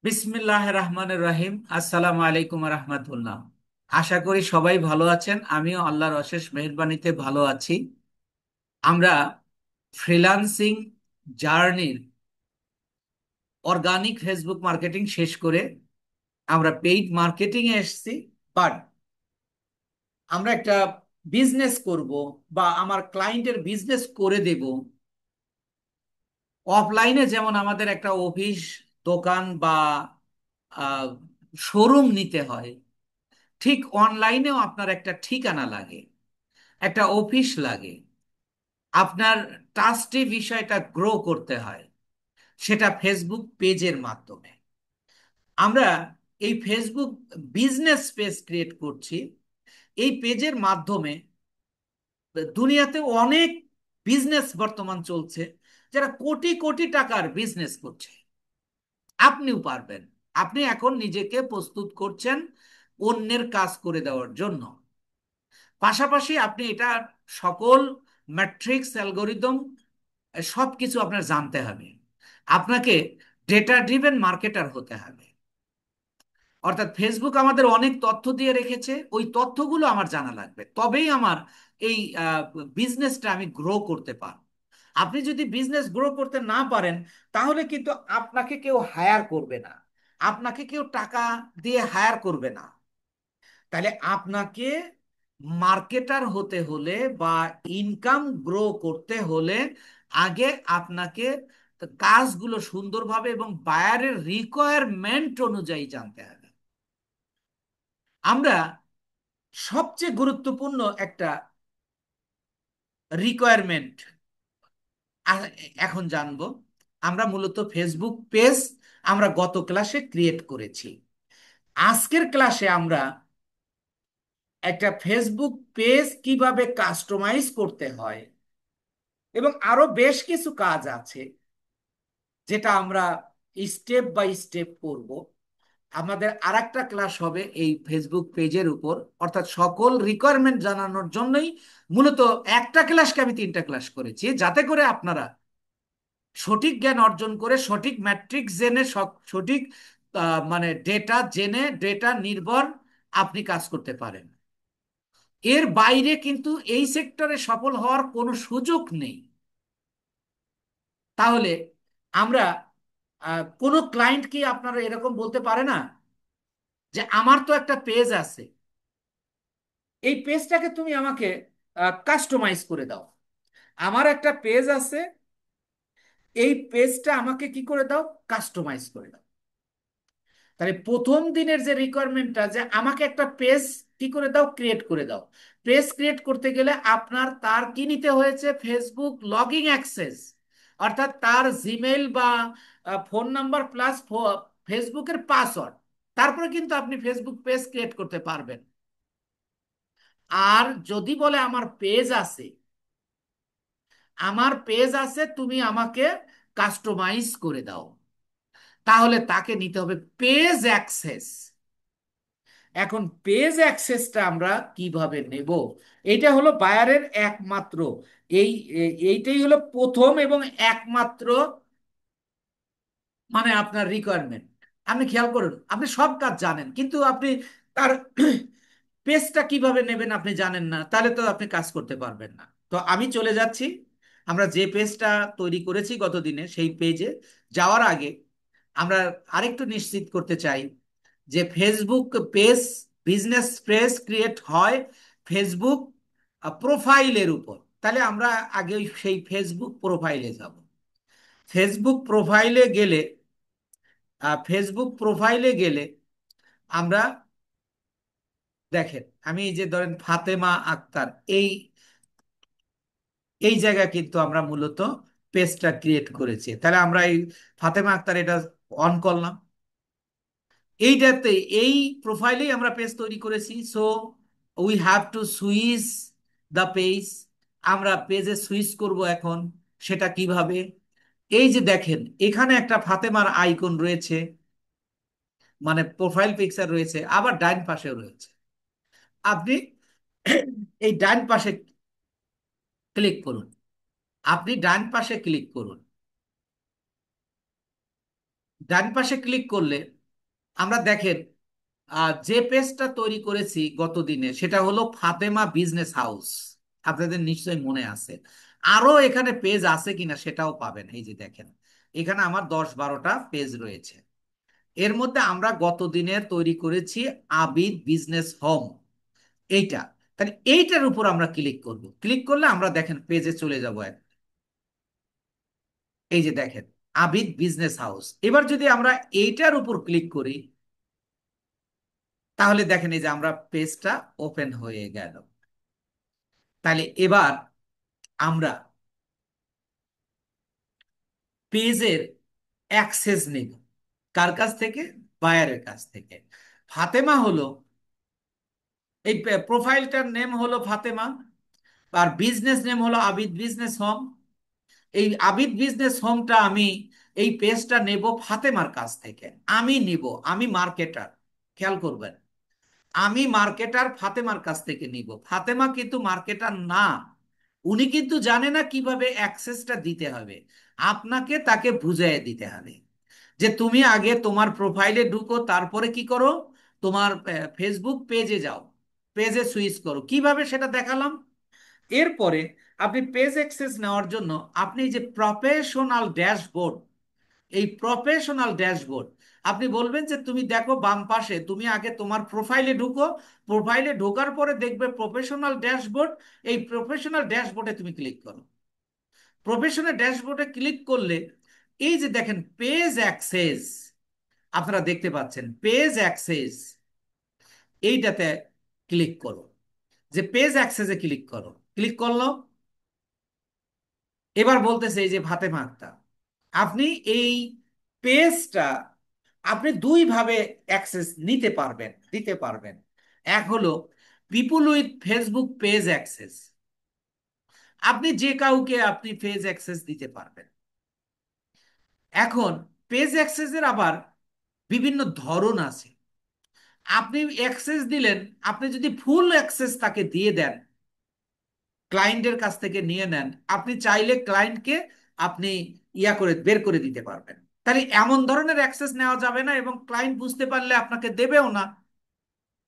বিসমিল্লাহ রহমানির রহিম। আসসালামু আলাইকুম রহমতুল্লাহ। আশা করি সবাই ভালো আছেন, আমিও আল্লাহর অশেষ মেহেরবানিতে ভালো আছি। আমরা ফ্রিল্যান্সিং জার্নির অর্গানিক ফেসবুক মার্কেটিং শেষ করে আমরা পেইড মার্কেটিং এ এসেছি। বাট আমরা একটা বিজনেস করব বা আমার ক্লায়েন্টের বিজনেস করে দেব। অফলাইনে যেমন আমাদের একটা অফিস, দোকান বা শোরুম নিতে হয়, ঠিক অনলাইনেও আপনার একটা ঠিকানা লাগে, একটা অফিস লাগে। আপনার ট্রাস্টি বিষয়টা গ্রো করতে হয়, সেটা ফেসবুক পেজের মাধ্যমে। আমরা এই ফেসবুক বিজনেস পেজ ক্রিয়েট করছি। এই পেজের মাধ্যমে দুনিয়াতে অনেক বিজনেস বর্তমান চলছে, যারা কোটি কোটি টাকার বিজনেস করছে। আপনিও পারবেন। আপনি এখন নিজেকে প্রস্তুত করছেন অন্যের কাজ করে দেওয়ার জন্য। পাশাপাশি আপনি এটা সকল ম্যাট্রিক্স অ্যালগোরিদম সব কিছু আপনার জানতে হবে। আপনাকে ডেটা ড্রিভেন মার্কেটার হতে হবে। অর্থাৎ ফেসবুক আমাদের অনেক তথ্য দিয়ে রেখেছে, ওই তথ্যগুলো আমার জানা লাগবে, তবেই আমার এই বিজনেসটা আমি গ্রো করতে পারব। আপনি যদি বিজনেস গ্রো করতে না পারেন, তাহলে কিন্তু আপনাকে কেউ হায়ার করবে না, আপনাকে কেউ টাকা দিয়ে হায়ার করবে না। তাহলে আপনাকে মার্কেটার হতে হলে বা ইনকাম গ্রো করতে হলে আগে আপনাকে কাজগুলো সুন্দরভাবে এবং বায়ারের রিকোয়ারমেন্ট অনুযায়ী জানতে হবে। আমরা সবচেয়ে গুরুত্বপূর্ণ একটা রিকোয়ারমেন্ট এখন জানবো। আমরা মূলত ফেসবুক পেজ আমরা গত ক্লাসে ক্রিয়েট করেছি। আজকের ক্লাসে আমরা একটা ফেসবুক পেজ কিভাবে কাস্টমাইজ করতে হয় এবং আরো বেশ কিছু কাজ আছে, যেটা আমরা স্টেপ বাই স্টেপ করব। আমাদের আরেকটা ক্লাস হবে এই ফেসবুক পেজের উপর, অর্থাৎ সকল রিকোয়ারমেন্ট জানানোর জন্যই মূলত একটা ক্লাসকে আমি তিনটা ক্লাস করেছি, যাতে করে আপনারা সঠিক জ্ঞান অর্জন করে সঠিক ম্যাট্রিক্স জেনে সঠিক মানে ডেটা জেনে ডেটা নির্ভর আপনি কাজ করতে পারেন। এর বাইরে কিন্তু এই সেক্টরে সফল হওয়ার কোনো সুযোগ নেই। তাহলে আমরা কোনো ক্লায়েন্ট কি আপনারা এরকম বলতে পারে না যে আমার তো একটা পেজ আছে, এই পেজটাকে তুমি আমাকে কাস্টমাইজ করে দাও। আমার একটা পেজ আছে, এই পেজটা আমাকে কি করে দাও, কাস্টমাইজ করে দাও। তাহলে প্রথম দিনের যে রিকোয়ারমেন্টটা, যে আমাকে একটা পেজ কি করে দাও, ক্রিয়েট করে দাও। পেজ ক্রিয়েট করতে গেলে আপনার তার কি নিতে হয়েছে, ফেসবুক লগইন অ্যাক্সেস, অর্থাৎ তার জিমেইল বা ফোন নাম্বার প্লাস ফেসবুকের পাসওয়ার্ড। তারপরে কিন্তু আপনি ফেসবুক পেজ ক্রিয়েট করতে পারবেন। আর যদি বলে আমার পেজ আছে, আমার পেজ আছে, তুমি আমাকে কাস্টমাইজ করে দাও, তাহলে তাকে নিতে হবে পেজ অ্যাক্সেস। এখন পেজ অ্যাক্সেসটা আমরা কিভাবে নেব, এটা হলো বায়ারের একমাত্র এই এইটাই হলো প্রথম এবং একমাত্র মানে আপনার রিকোয়ারমেন্ট। আপনি খেয়াল করুন, আপনি সব কাজ জানেন, কিন্তু আপনি তার পেজটা কিভাবে নেবেন আপনি জানেন না, তাহলে তো আপনি কাজ করতে পারবেন না। তো আমি চলে যাচ্ছি, আমরা যে পেজটা তৈরি করেছি গতদিনে সেই পেজে যাওয়ার আগে আমরা আরেকটু নিশ্চিত করতে চাই যে Facebook page, business page create হয় ফেসবুক প্রোফাইলের উপর। তাহলে আমরা আগে সেই ফেসবুক প্রোফাইলে যাব। ফেসবুক প্রোফাইলে গেলে ফেসবুক প্রোফাইলে গেলে আমরা দেখেন, আমি এই যে ধরেন ফাতেমা আক্তার, এই এই জায়গায় কিন্তু আমরা মূলত পেজটা ক্রিয়েট করেছি। তাহলে আমরা এই ফাতেমা আক্তার এটা অন করলাম, এইটাতে এই প্রোফাইলেই আমরা পেজ তৈরি করেছি। So we have to switch the page. আমরা পেজে সুইচ করব এখন। সেটা কিভাবে, এই যে দেখেন এখানে একটা ফাতেমার আইকন রয়েছে, মানে প্রোফাইল পিকচার রয়েছে, আবার ডান পাশেও রয়েছে। আপনি এই ডান পাশে ক্লিক করুন, আপনি ডান পাশে ক্লিক করুন। ডান পাশে ক্লিক করলে আমরা দেখেন যে পেজটা তৈরি করেছি গত দিনে সেটা হলো ফাতেমা বিজনেস হাউস। আপনাদের নিশ্চয়ই মনে আছে। আরো এখানে পেজ আছে কিনা সেটাও পাবেন। এই যে দেখেন, এখানে আমার 10-12টা পেজ রয়েছে। এর মধ্যে আমরা গত দিনের তৈরি করেছি আবিদ বিজনেস হোম, এইটা। তাহলে এইটার উপর আমরা ক্লিক করব। ক্লিক করলে আমরা দেখেন পেজে চলে যাব। এই যে দেখেন আবিদ বিজনেস হাউস। এবার যদি আমরা এইটার উপর ক্লিক করি, তাহলে দেখেন এই যে আমরা পেজটা ওপেন হয়ে গেল। তাহলে এবার আমরা পেজের অ্যাক্সেস নেব। কার কাছ থেকে? বায়ারের কাছ থেকে। ফাতেমা হলো এই প্রোফাইলটার নেম হলো ফাতেমা, আর বিজনেস নেম হলো আবিদ বিজনেস হোম। এই আবিদ বিজনেস হোমটা আমি, এই পেজটা নেব ফাতেমার কাছ থেকে। আমি নিব, আমি মার্কেটার। খেয়াল করবেন, আমি মার্কেটার, ফাতেমার কাছ থেকে নিব। ফাতেমা কিন্তু মার্কেটার না, উনি কিন্তু জানে না কিভাবে অ্যাক্সেসটা দিতে হবে। আপনাকে তাকে বুঝিয়ে দিতে হবে যে তুমি আগে তোমার প্রোফাইলে ঢুকো, তারপরে কি করো, তোমার ফেসবুক পেজে যাও, পেজে সুইচ করো। কিভাবে সেটা দেখালাম। এরপরে আপনি পেজ অ্যাক্সেস নেওয়ার জন্য আপনি যে প্রফেশনাল ড্যাশবোর্ড, এই প্রফেশনাল ড্যাশবোর্ড আপনি বলবেন যে তুমি দেখো বাম পাশে, তুমি আগে তোমার প্রোফাইলে ঢুকো, প্রোফাইলে ঢোকার পরে দেখবে প্রফেশনাল ড্যাশবোর্ড। এই প্রফেশনাল ড্যাশবোর্ডে তুমি ক্লিক করো। প্রফেশনাল ড্যাশবোর্ডে ক্লিক করলে এই যে দেখেন পেজ অ্যাক্সেস, আপনারা দেখতে পাচ্ছেন পেজ অ্যাক্সেস, এইটাতে ক্লিক করো। যে পেজ অ্যাক্সেসে ক্লিক করো, ক্লিক করলো। এবার বলতেছে এই যে ফাতেমা আক্তার, আপনি এই পেজটা আপনি দুই ভাবে অ্যাক্সেস নিতে পারবেন, দিতে পারবেন। এক হলো পিপুল উইথ ফেসবুক পেজ অ্যাক্সেস। আপনি যে কাউকে আপনি পেজ অ্যাক্সেস দিতে পারবেন। এখন পেজ অ্যাক্সেসের আবার বিভিন্ন ধরন আছে। আপনি অ্যাক্সেস দিলেন, আপনি যদি ফুল অ্যাক্সেস তাকে দিয়ে দেন, ক্লায়েন্টের কাছ থেকে নিয়ে নেন, আপনি চাইলে ক্লায়েন্টকে আপনি ইয়া করে বের করে দিতে পারবেন। তাহলে এমন ধরনের অ্যাক্সেস নেওয়া যাবে না, এবং ক্লায়েন্ট বুঝতে পারলে আপনাকে দেবেও না।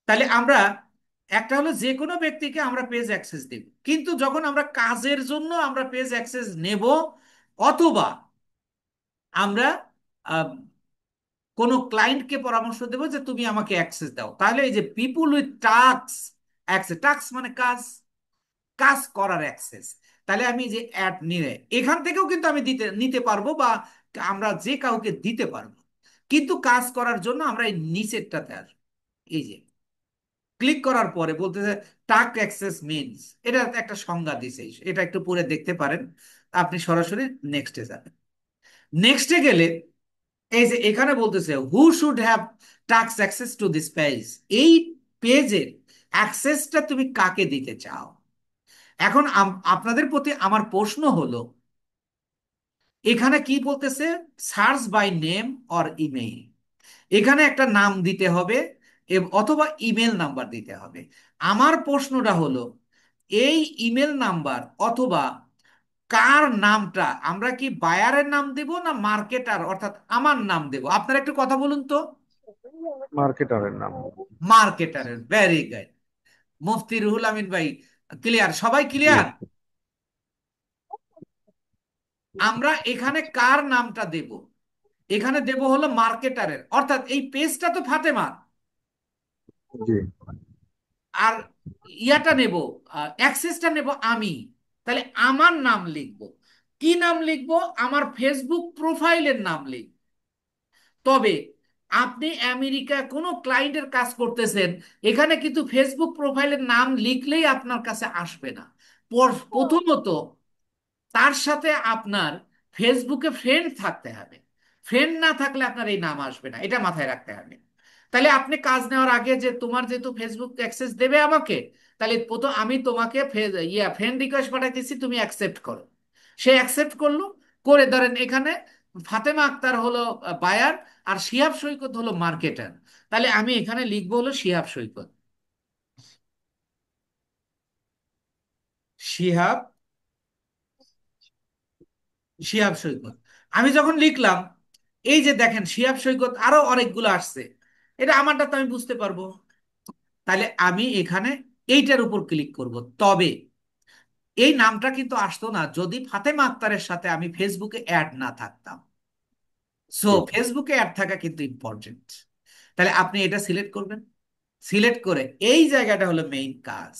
তাহলে আমরা একটা হলো যে কোনো ব্যক্তিকে আমরা পেজ অ্যাক্সেস দেব, কিন্তু যখন আমরা কাজের জন্য আমরা পেজ অ্যাক্সেস নেব, অথবা আমরা আহ, কোনো ক্লায়েন্টকে পরামর্শ দেবো যে তুমি আমাকে অ্যাক্সেস দাও, তাহলে এই যে পিপুল উইথ টাস্ক অ্যাক্সেস, টাস্ক মানে কাজ, কাজ করার অ্যাক্সেস। তাহলে আমি যে অ্যাড নিয়ে এখান থেকেও কিন্তু আমি নিতে পারবো, বা আমরা যে কাউকে দিতে পারবো। কিন্তু কাজ করার জন্য আমরা এই নিচেরটাতে আসবো। এই যে ক্লিক করার পরে বলতেছে টাস্ক অ্যাক্সেস মিনস, এটা একটা সংজ্ঞা দিছে, এটা একটু পরে দেখতে পারেন। আপনি সরাসরি নেক্সটে যাবেন। নেক্সটে গেলে এই যে এখানে বলতেছে হু should have task access to this page. এই পেজের অ্যাক্সেসটা তুমি কাকে দিতে চাও। এখন আপনাদের প্রতি আমার প্রশ্ন হলো, এখানে কি বলতেছে, search by name or email. এখানে একটা নাম দিতে হবে, অথবা ইমেল নাম্বার দিতে হবে। আমার প্রশ্নটা হলো এই ইমেল নাম্বার অথবা কার নামটা আমরা কি বায়ারের নাম দেব না মার্কেটার অর্থাৎ আমার নাম দেব? আপনারা একটু কথা বলুন তো। মার্কেটারের নাম। মার্কেটারের, ভেরি গুড। মুফতি রুহুল আমিন ভাই, ক্লিয়ার? সবাই জি। ক্লিয়ার? আমরা এখানে কার নামটা দেব? এখানে দেব হলো মার্কেটারের, অর্থাৎ এই পেজটা তো ফাতেমার, জি। আর ইয়াটা নেব, অ্যাক্সেসটা নেব আমি। তাহলে আমার নাম লিখব। কি নাম লিখব? আমার ফেসবুক প্রোফাইলের নাম লিখব। তবে আপনি আমেরিকা কোনো ক্লায়েন্টের কাজ করতেছেন, এখানে কিন্তু ফেসবুক প্রোফাইলের নাম লিখলেই আপনার কাছে আসবে না। প্রথমত তার সাথে আপনার ফেসবুকে ফ্রেন্ড থাকতে হবে। ফ্রেন্ড না থাকলে আপনার এই নাম আসবে না, এটা মাথায় রাখতে হবে। তাহলে আপনি কাজ নেওয়ার আগে যে তোমার যেহেতু ফেসবুক অ্যাক্সেস দেবে আমাকে, তাহলে প্রথম আমি তোমাকে ফ্রেন্ড রিকোয়েস্ট পাঠাইতেছি, তুমি অ্যাকসেপ্ট করো। সে অ্যাকসেপ্ট করলো, করে ধরেন এখানে ফাতেমা আক্তার হলো বায়ার, আর শিহাব সৈকত হলো মার্কেটার। তাহলে আমি এখানে লিখবো হলো শিহাব সৈকত। শিহাব, শিহাব সৈকত আমি যখন লিখলাম, এই যে দেখেন শিহাব সৈকত আরো অনেকগুলো আসছে, এটা আমারটা তো আমি বুঝতে পারবো। তাহলে আমি এখানে এইটার উপর ক্লিক করব। তবে এই নামটা কিন্তু আসতো না যদি ফাতেমা আক্তারের সাথে আমি ফেসবুকে অ্যাড না থাকতাম। সো জি। ফেসবুকে অ্যাড থাকা কিন্তু ইম্পর্টেন্ট। তাহলে আপনি এটা সিলেক্ট করবেন। সিলেক্ট করে এই জায়গাটা হলো মেইন কাজ,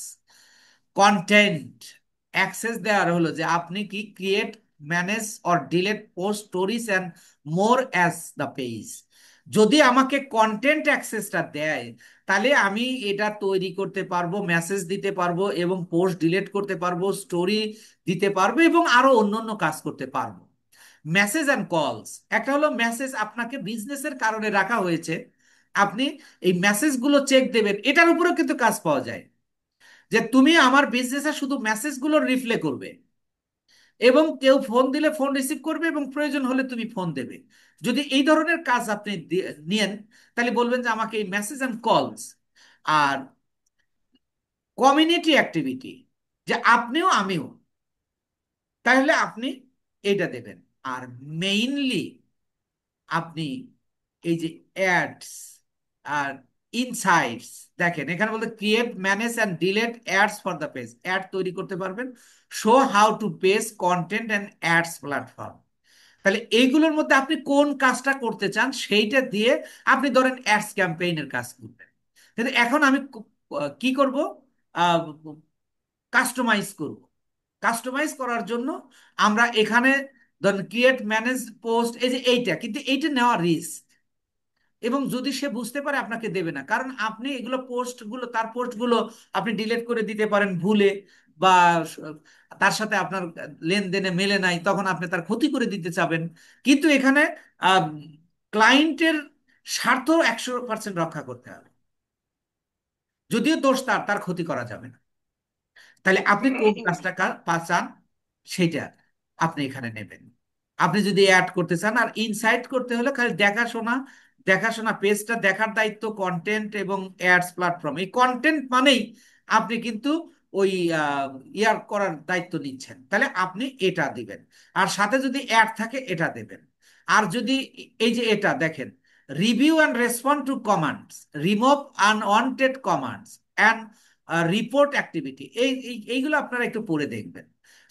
কন্টেন্ট অ্যাক্সেস দেওয়ার হলো যে আপনি কি create, manage or delete post stories and more as the page. যদি আমাকে কন্টেন্ট অ্যাক্সেসটা দেয়, তাহলে আমি এটা তৈরি করতে পারবো, মেসেজ দিতে পারবো এবং পোস্ট ডিলিট করতে পারবো, স্টোরি দিতে পারবো এবং আরো অন্যান্য কাজ করতে পারবো। মেসেজ অ্যান্ড কলস, একটা হলো মেসেজ আপনাকে বিজনেসের কারণে রাখা হয়েছে, আপনি এই মেসেজগুলো চেক দেবেন, এটার উপরেও কিন্তু কাজ পাওয়া যায়। যে তুমি আমার বিজনেসে শুধু মেসেজগুলো রিপ্লে করবে এবং কেউ ফোন দিলে ফোন রিসিভ করবে এবং প্রয়োজন হলে তুমি ফোন দেবে। যদি এই ধরনের কাজ আপনি নিয়েন, তাহলে বলবেন যে আমাকে এই মেসেজ অ্যান্ড কলস আর কমিউনিটি অ্যাক্টিভিটি, যে আপনিও আমিও, তাহলে আপনি এটা দেবেন। আর মেইনলি আপনি এই যে অ্যাডস আর ইনসাইটস, দেখেন এখানে বলতে create, manage and delete ads for the page, ad তৈরি করতে পারবেন, show how to page content and ads platform. তাহলে এইগুলোর মধ্যে আপনি কোন কাজটা করতে চান সেইটা দিয়ে আপনি ধরেন অ্যাডস ক্যাম্পেইনের কাজ করবেন। কিন্তু এখন আমি কি করব, কাস্টমাইজ করব। কাস্টমাইজ করার জন্য আমরা এখানে ধরেন ক্রিয়েট, ম্যানেজ, পোস্ট, এই যে এইটা, কিন্তু এইটা নেওয়া রিস্ক। এবং যদি সে বুঝতে পারে আপনাকে দেবে না, কারণ আপনি এগুলো পোস্টগুলো, তার পোস্টগুলো আপনি ডিলিট করে দিতে পারেন ভুলে, বা স- তার সাথে আপনার লেনদেনে মেলে নাই, তখন আপনি তার ক্ষতি করে দিতে চাবেন। কিন্তু এখানে ক্লায়েন্টের স্বার্থ 100% রক্ষা করতে হবে। যদিও দোষ তার, তার ক্ষতি করা যাবে না। তাহলে আপনি কোন কাজটা চান সেটা আপনি এখানে নেবেন। আপনি যদি অ্যাড করতে চান, আর ইনসাইট করতে হলে খালি দেখাশোনা, দেখাশোনা পেজটা দেখার দায়িত্ব কন্টেন্ট এবং অ্যাডস প্ল্যাটফর্ম। এই কন্টেন্ট মানেই আপনি কিন্তু ওই ইয়ার করার দায়িত্ব নিচ্ছেন, তাহলে আপনি এটা দিবেন। আর সাথে যদি অ্যাড থাকে এটা দেবেন। আর যদি এই যে এটা দেখেন, review and respond two commands, remove unwanted commands and report activity, এইগুলো আপনারা একটু পড়ে দেখবেন।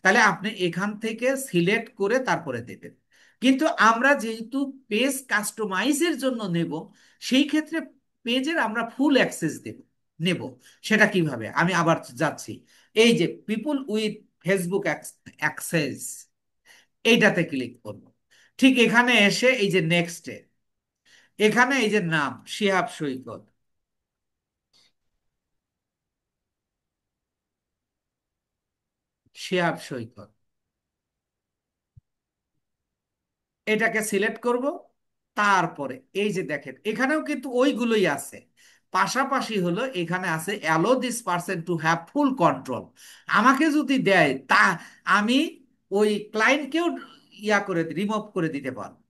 তাহলে আপনি এখান থেকে সিলেক্ট করে তারপরে দেবেন। কিন্তু আমরা যেহেতু পেজ কাস্টমাইজের জন্য নেব, সেই ক্ষেত্রে পেজের আমরা ফুল অ্যাক্সেস নেব। সেটা কিভাবে, আমি আবার যাচ্ছি, এই যে পিপুল উইথ ফেসবুক অ্যাক্সেস, এইটাতে ক্লিক করব। ঠিক এখানে এসে এই যে নেক্সটে, এখানে এই যে নাম শিহাব সৈকত, শিহাব সৈকত, এটাকে সিলেক্ট করব। তারপরে এই যে দেখেন এখানেও কিন্তু ওইগুলোই আছে, পাশাপাশি হলো এখানে আছে allow this person to have full control. আমাকে যদি দেয় তা আমি ওই ক্লায়েন্টকেও ইয়া করে রিমুভ করে দিতে পারবো।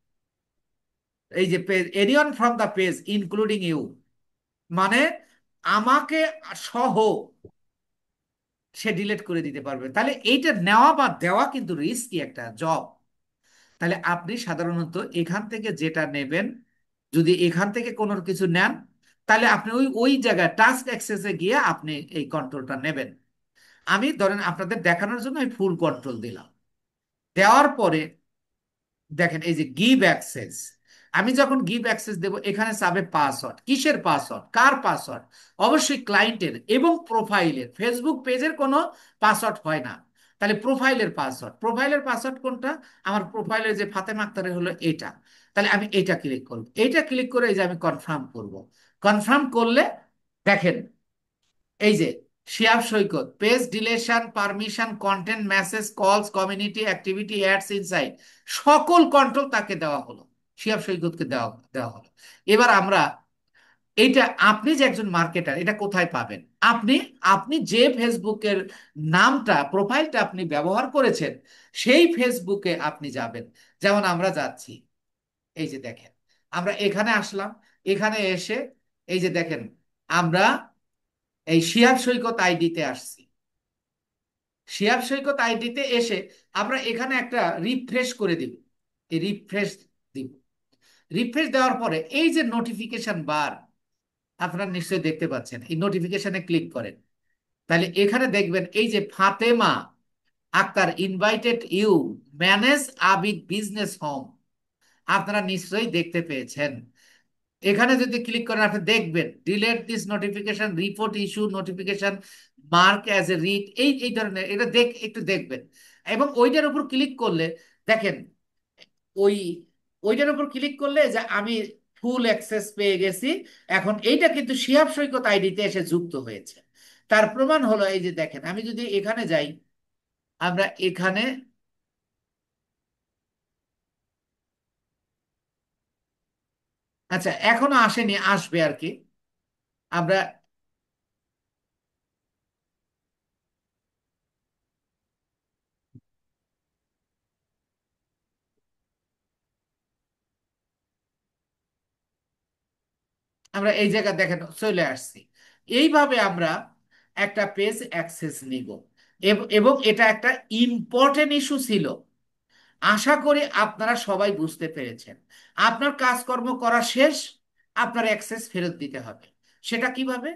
এই যে page anyone from the page including you, মানে আমাকে সহ সে ডিলিট করে দিতে পারবে। তাহলে এইটা নেওয়া বা দেওয়া কিন্তু রিস্কি একটা জব। তাহলে আপনি সাধারণত এখান থেকে যেটা নেবেন, যদি এখান থেকে কোনো কিছু নেন, তাহলে আপনি ওই ওই জায়গায় টাস্ক অ্যাক্সেসে গিয়ে আপনি এই কন্ট্রোলটা নেবেন। আমি ধরেন আপনাদের দেখানোর জন্য আমি ফুল কন্ট্রোল দিলাম। দেওয়ার পরে দেখেন এই যে গিভ অ্যাক্সেস, আমি যখন গিভ অ্যাক্সেস দেব এখানে চাবে পাসওয়ার্ড, কিসের পাসওয়ার্ড, কার পাসওয়ার্ড, অবশ্যই ক্লায়েন্টের এবং প্রোফাইলের। ফেসবুক পেজের কোনো পাসওয়ার্ড হয় না। তাহলে প্রোফাইলের পাসওয়ার্ড, প্রোফাইলের পাসওয়ার্ড কোনটা, আমার প্রোফাইলের যে ফাতেমা আক্তারের হলো এটা। তাহলে আমি এটা ক্লিক করব, এইটা ক্লিক করে এই যে আমি কনফার্ম করব। কনফার্ম করলে দেখেন এই যে Shiyab Saikat, page deletion, permission, content, message, calls, community activity, ads, insight, সকল কন্ট্রোল তাকে দেওয়া হলো, শিয়াব সৈকতকে দেওয়া দেওয়া হলো। এবার আমরা এইটা, আপনি যে একজন মার্কেটার, এটা কোথায় পাবেন? আপনি আপনি যে ফেসবুকের নামটা, প্রোফাইলটা আপনি ব্যবহার করেছেন, সেই ফেসবুকে আপনি যাবেন। যেমন আমরা যাচ্ছি, এই যে দেখেন আমরা এখানে আসলাম, এখানে এসে এই যে দেখেন আমরা এই শিয়াব সৈকত আইডিতে আসছি। শিয়াব সৈকত আইডিতে এসে আমরা এখানে একটা রিফ্রেশ করে দিব, এই রিফ্রেশ দিব। রিফ্রেশ দেওয়ার পরে এই যে নোটিফিকেশন বার আপনারা নিশ্চয়ই দেখতে পাচ্ছেন, এই নোটিফিকেশনে ক্লিক করেন। তাহলে এখানে দেখবেন এই যে Fatema Akter invited you manage Abid business home, আপনারা নিশ্চয়ই দেখতে পেয়েছেন। এখানে যদি ক্লিক করেন আপনি দেখবেন delete this notification, report issue notification, mark as a read, এই ধরনের এটা একটু দেখবেন। এবং ওইটার উপর ক্লিক করলে দেখেন ওই ওইটার উপর ক্লিক করলে যে আমি ফুল অ্যাক্সেস পেয়ে গেছি। এখন এইটা কিন্তু শিহাব সৈকত আইডিতে এসে যুক্ত হয়েছে। তার প্রমাণ হলো এই যে দেখেন, আমি যদি এখানে যাই, আমরা এখানে, আচ্ছা এখনো আসেনি, আসবে আর কি। আমরা আমরা এই জায়গা দেখেন চলে আসছি। এইভাবে আমরা একটা পেজ অ্যাক্সেস নিব। এবং এটা একটা ইম্পর্টেন্ট ইস্যু ছিল। আশা করি আপনারা সবাই বুঝতে পেরেছেন। আপনার কাজকর্ম করা শেষ, আপনার অ্যাক্সেস ফেরত দিতে হবে। সেটা কিভাবে?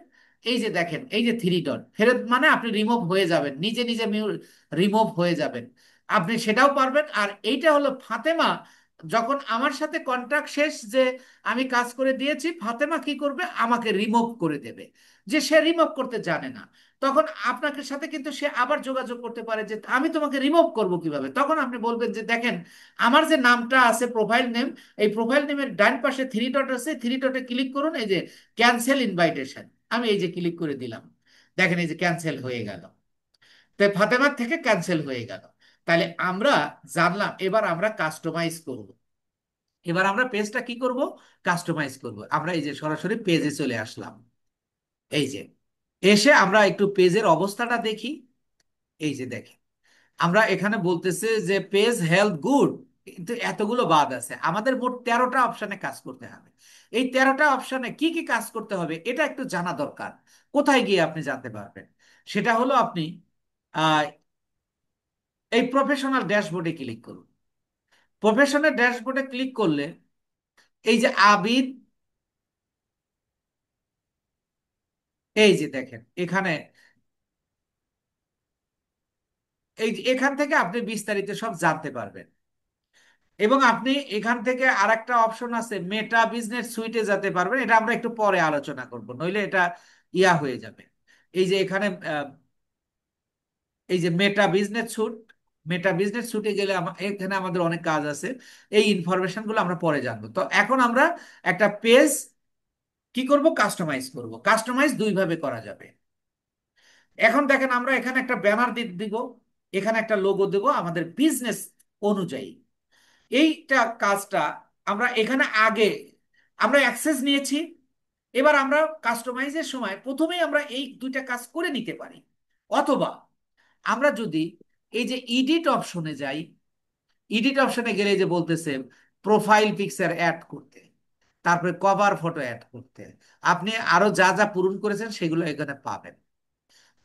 এই যে দেখেন এই যে থ্রি ডট ফেরত, মানে আপনি রিমুভ হয়ে যাবেন, নিজে নিজে রিমুভ হয়ে যাবেন। আপনি সেটাও পারবেন। আর এইটা হলো ফাতেমা যখন আমার সাথে কন্ট্রাক্ট শেষ, যে আমি কাজ করে দিয়েছি, ফাতেমা কি করবে, আমাকে রিমুভ করে দেবে। যে সে রিমুভ করতে জানে না, তখন আপনাকে সাথে কিন্তু সে আবার যোগাযোগ করতে পারে যে আমি তোমাকে রিমুভ করব কিভাবে। তখন আপনি বলবেন যে দেখেন আমার যে নামটা আছে প্রোফাইল নেম, এই প্রোফাইল নেমের ডান পাশে থ্রি ডট আছে, থ্রি ডটে ক্লিক করুন, এই যে ক্যান্সেল ইনভাইটেশন, আমি এই যে ক্লিক করে দিলাম। দেখেন এই যে ক্যান্সেল হয়ে গেল। তো ফাতেমার থেকে ক্যান্সেল হয়ে গেল। তাহলে আমরা জানলাম, এবার আমরা কাস্টমাইজ করব। এবার আমরা পেজটা কি করব, কাস্টমাইজ করব। আমরা এই যে সরাসরি পেজে চলে আসলাম। এই যে এসে আমরা একটু পেজের অবস্থাটা দেখি। এই যে দেখেন আমরা এখানে বলতেছে যে পেজ হেলথ গুড, কিন্তু এতগুলো বাদ আছে, আমাদের মোট 13টা অপশনে কাজ করতে হবে। এই 13টা অপশনে কি কি কাজ করতে হবে এটা একটু জানা দরকার। কোথায় গিয়ে আপনি জানতে পারবেন? সেটা হলো আপনি আহ, এই প্রফেশনাল ড্যাশবোর্ডে ক্লিক করুন। প্রফেশনাল ড্যাশবোর্ডে ক্লিক করলে এই যে আবিদ, এই যে দেখেন এখানে, এই যে এখান থেকে আপনি বিস্তারিত সব জানতে পারবেন। এবং আপনি এখান থেকে আরেকটা অপশন আছে মেটা বিজনেস সুইটে যেতে পারবেন, এটা আমরা একটু পরে আলোচনা করব, নইলে এটা ইয়া হয়ে যাবে। এই যে এখানে এই যে Meta business suite, Meta business সুটে গেলে এখানে আমাদের অনেক কাজ আছে। এই ইনফরমেশন গুলো আমরা পরে জানবো। তো এখন আমরা একটা পেজ কি করব, কাস্টমাইজ করব। কাস্টমাইজ দুই ভাবে করা যাবে। এখন দেখেন আমরা এখানে একটা ব্যানার দিব, এখানে একটা লোগো দেব আমাদের বিজনেস অনুযায়ী। এইটা কাজটা আমরা এখানে আগে আমরা অ্যাক্সেস নিয়েছি। এবার আমরা কাস্টমাইজের সময় প্রথমেই আমরা এই দুইটা কাজ করে নিতে পারি। অথবা আমরা যদি এই যে ইডিট অপশনে যাই, ইডিট অপশনে গেলে এই যে বলতেছে প্রোফাইল পিকচার অ্যাড করতে, তারপরে কভার ফটো অ্যাড করতে, আপনি আরো যা যা পূরণ করেছেন সেগুলো এখানে পাবেন।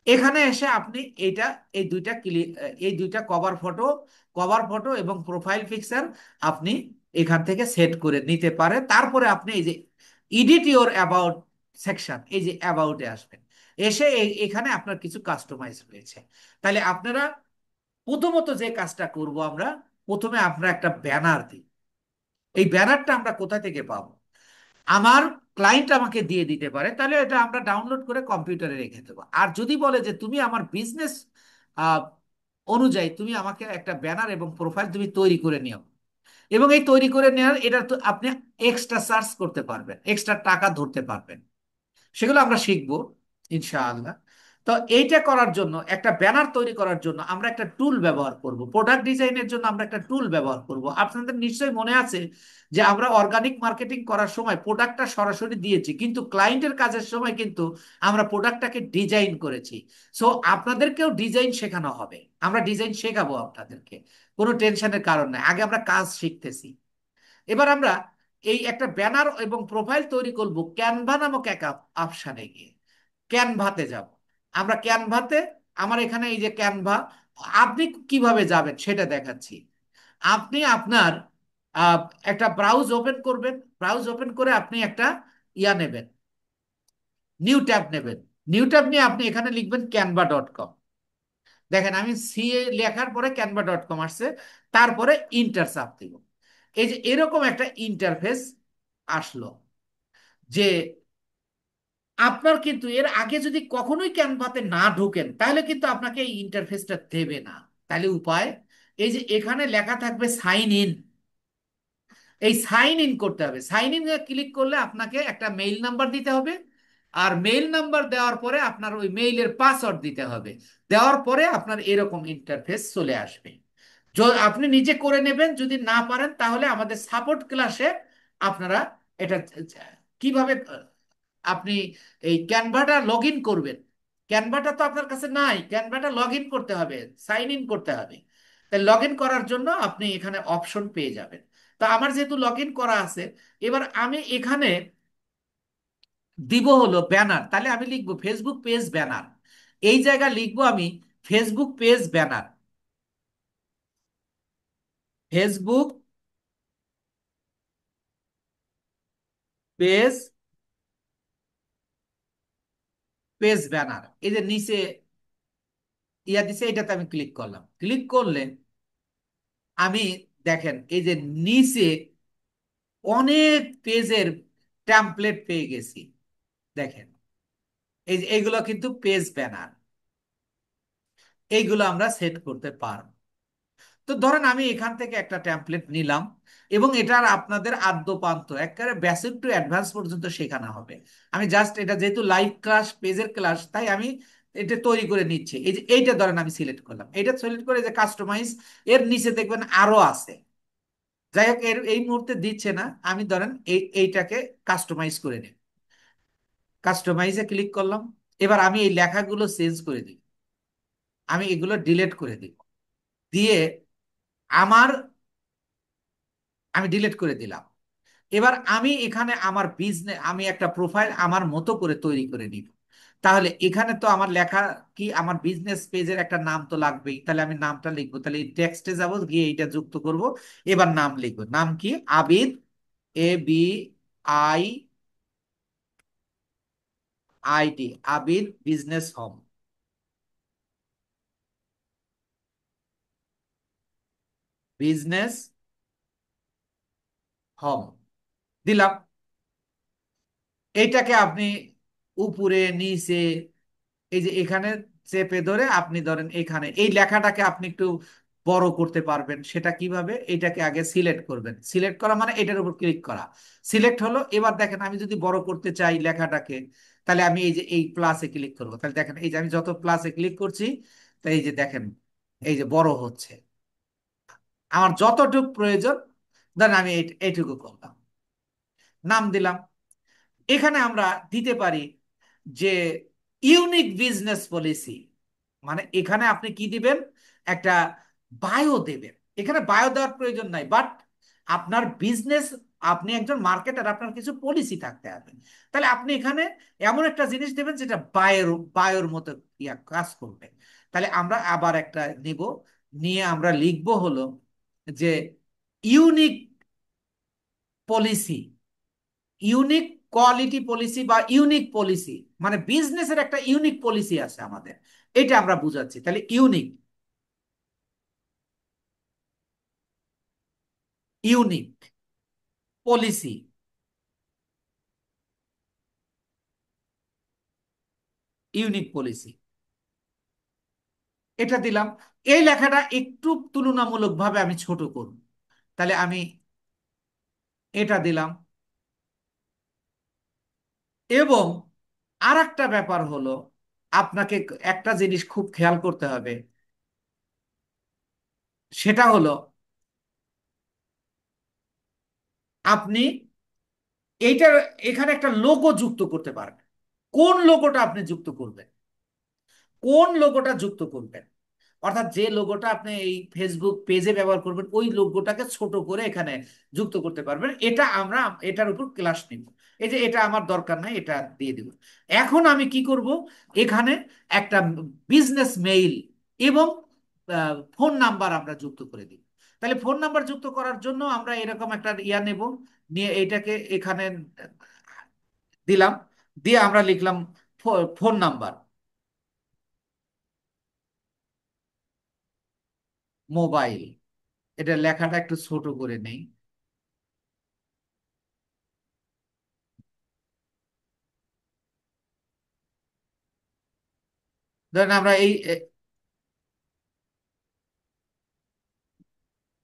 এখানে এসে আপনি এইটা, এই দুইটা ক্লিক, এই দুইটা কভার ফটো এবং প্রোফাইল পিকচার আপনি এখান থেকে সেট করে নিতে পারেন। তারপরে আপনি এই যে এডিট ইওর অ্যাবাউট সেকশন, এই যে অ্যাবাউটে আসবেন। এসে এখানে আপনার কিছু কাস্টমাইজ হয়েছে। তাহলে আপনারা প্রথমত যে কাজটা করব, আমরা প্রথমে আমরা একটা ব্যানার দিই। এই ব্যানারটা আমরা কোথা থেকে পাবো? আমার ক্লায়েন্ট আমাকে দিয়ে দিতে পারে, তাহলে এটা আমরা ডাউনলোড করে কম্পিউটারে রেখে দেবো। আর যদি বলে যে তুমি আমার বিজনেস অনুযায়ী তুমি আমাকে একটা ব্যানার এবং প্রোফাইল তুমি তৈরি করে নিও, এবং এই তৈরি করে নেওয়ার এটা তো আপনি এক্সট্রা চার্জ করতে পারবেন, এক্সট্রা টাকা ধরতে পারবেন। সেগুলো আমরা শিখবো ইনশাআল্লাহ। তো এইটা করার জন্য, একটা ব্যানার তৈরি করার জন্য আমরা একটা টুল ব্যবহার করব। প্রোডাক্ট ডিজাইনের জন্য আমরা একটা টুল ব্যবহার করব। আপনাদের নিশ্চয়ই মনে আছে যে আমরা অর্গানিক মার্কেটিং করার সময় প্রোডাক্টটা সরাসরি দিয়েছি, কিন্তু ক্লায়েন্টের কাজের সময় কিন্তু আমরা প্রোডাক্টটাকে ডিজাইন করেছি। সো আপনাদেরকেও ডিজাইন শেখানো হবে, আমরা ডিজাইন শেখাবো আপনাদেরকে। কোনো টেনশনের কারণ নাই, আগে আমরা কাজ শিখতেছি। এবার আমরা এই একটা ব্যানার এবং প্রোফাইল তৈরি করব ক্যানভা নামক এক অপশানে গিয়ে। ক্যানভাতে যাব আমরা, ক্যানভাতে আমার এখানে এই যে ক্যানভা, আপনি কিভাবে যাবেন সেটা দেখাচ্ছি। আপনি আপনার আহ, একটা ব্রাউজ ওপেন করবেন। ব্রাউজ ওপেন করে আপনি একটা ইয়া নেবেন, নিউ ট্যাব নেবেন। নিউ ট্যাব নিয়ে আপনি এখানে লিখবেন canva.com। দেখেন আমি সি লেখার পরে canva.com আসছে, তারপরে ইন্টার চাপ দিব। এই যে এরকম একটা ইন্টারফেস আসলো, যে আপনার কিন্তু এর আগে যদি কখনোই ক্যানভাতে না ঢোকেন তাহলে কিন্তু আপনাকে এই ইন্টারফেসটা দেবে না। তাহলে উপায়, এই যে এখানে লেখা থাকবে সাইন ইন, এই সাইন ইন করতে হবে। সাইন ইন ক্লিক করলে আপনাকে একটা মেইল নাম্বার দিতে হবে, আর মেইল নাম্বার দেওয়ার পরে আপনার ওই মেইলের পাসওয়ার্ড দিতে হবে। দেওয়ার পরে আপনার এরকম ইন্টারফেস চলে আসবে। আপনি নিজে করে নেবেন, যদি না পারেন তাহলে আমাদের সাপোর্ট ক্লাসে আপনারা এটা কিভাবে আপনি এই ক্যানভাটা লগ ইন করবেন। ক্যানভাটা তো আপনার কাছে নাই, ক্যানভাটা লগ ইন করতে হবে, সাইন ইন করতে হবে। তাই লগ ইন করার জন্য আপনি এখানে অপশন পেয়ে যাবেন। তো আমার যেহেতু লগ ইন করা আছে, এবার আমি এখানে দিব হলো ব্যানার। তাহলে আমি লিখবো ফেসবুক পেজ ব্যানার। এই জায়গা লিখবো আমি Facebook page banner. Facebook page, page banner, এই যে নিচে ইয়া দিছে, এটাতে আমি ক্লিক করলাম। ক্লিক করলে আমি, দেখেন এই যে নিচে অনেক পেজের টেমপ্লেট পেয়ে গেছি। দেখেন এই যে এইগুলো কিন্তু পেজ ব্যানার, এইগুলো আমরা সেট করতে পারবো। তো ধরেন আমি এখান থেকে একটা টেমপ্লেট নিলাম, এবং এটার আপনাদের আদ্যপান্ত একেবারে বেসিক টু অ্যাডভান্স পর্যন্ত শেখানো হবে। আমি জাস্ট এটা যেহেতু লাইভ ক্লাস, পেজের ক্লাস, তাই আমি এটা তৈরি করে নিচ্ছি। এই যে এইটা ধরেন আমি সিলেক্ট করলাম, এটা সিলেক্ট করে যে কাস্টমাইজ, এর নিচে দেখবেন আরো আছে। যাই হোক, এর এই মুহূর্তে দিচ্ছে না, আমি ধরেন এইটাকে কাস্টমাইজ করে নিই। কাস্টমাইজে ক্লিক করলাম। এবার আমি এই লেখাগুলো চেঞ্জ করে দিই, আমি এগুলো ডিলিট করে দিই। দিয়ে আমার, আমি ডিলিট করে দিলাম। এবার আমি এখানে আমার বিজনেস, আমি একটা প্রোফাইল আমার মতো করে তৈরি করে নিব। তাহলে এখানে তো আমার লেখা কি, আমার বিজনেস পেজের একটা নাম তো লাগবেই। তাহলে আমি নামটা লিখবো, তাহলে এই টেক্সটে যাব, গিয়ে এইটা যুক্ত করব। এবার নাম লিখবো, নাম কি, Abid, ABID, Abid business home, business home দিলাম। এইটাকে আপনি উপরে নিচে, এই যে এখানে চেপে ধরে আপনি ধরেন এখানে এই লেখাটাকে আপনি একটু বড় করতে পারবেন। সেটা কিভাবে, এটাকে আগে সিলেক্ট করবেন। সিলেক্ট করা মানে এটার উপর ক্লিক করা। সিলেক্ট হলো। এবার দেখেন আমি যদি বড় করতে চাই লেখাটাকে, তাহলে আমি এই যে এই প্লাসে ক্লিক করবো। তাহলে দেখেন এই যে আমি যত প্লাসে ক্লিক করছি, তাই এই যে দেখেন এই যে বড় হচ্ছে। আমার যতটুকু প্রয়োজন, ধরেন আমি এইটুকু করলাম, নাম দিলাম। এখানে আমরা দিতে পারি যে ইউনিক বিজনেস পলিসি, মানে এখানে আপনি কি দিবেন, একটা বায়ো দেবেন। এখানে বায়ো দেওয়ার প্রয়োজন নাই, বাট আপনার বিজনেস, আপনি একজন মার্কেটার, আপনার কিছু পলিসি থাকতে হবে। তাহলে আপনি এখানে এমন একটা জিনিস দেবেন যেটা বায়োর, বায়োর মতো ইয়া কাজ করবে। তাহলে আমরা আবার একটা নিব, নিয়ে আমরা লিখবো হলো যে unique policy, unique quality policy বা ইউনিক পলিসি, মানে বিজনেসের একটা ইউনিক পলিসি আছে আমাদের, এটা আমরা বুঝাচ্ছি। তাহলে unique, unique policy, unique policy, এটা দিলাম। এই লেখাটা একটু তুলনামূলকভাবে আমি ছোট করব। তাহলে আমি এটা দিলাম। এবং আর একটা ব্যাপার হলো, আপনাকে একটা জিনিস খুব খেয়াল করতে হবে, সেটা হলো আপনি এইটার, এখানে একটা লোগো যুক্ত করতে পারবেন। কোন লোগোটা আপনি যুক্ত করবেন, কোন লোগোটা যুক্ত করবেন, অর্থাৎ যে লোগোটা আপনি এই ফেসবুক পেজে ব্যবহার করবেন ওই লোগোটাকে ছোট করে এখানে যুক্ত করতে পারবেন। এটা আমরা এটার উপর ক্লাস নিব। এই যে এটা আমার দরকার নাই, এটা দিয়ে দিব। এখন আমি কি করব, এখানে একটা বিজনেস মেইল এবং ফোন নাম্বার আমরা যুক্ত করে দিব। তাহলে ফোন নাম্বার যুক্ত করার জন্য আমরা এরকম একটা ইয়া নেব, নিয়ে এইটাকে এখানে দিলাম, দিয়ে আমরা লিখলাম ফোন নাম্বার, মোবাইল। এটা লেখাটা একটু ছোট করে নেই। ধরেন আমরা এই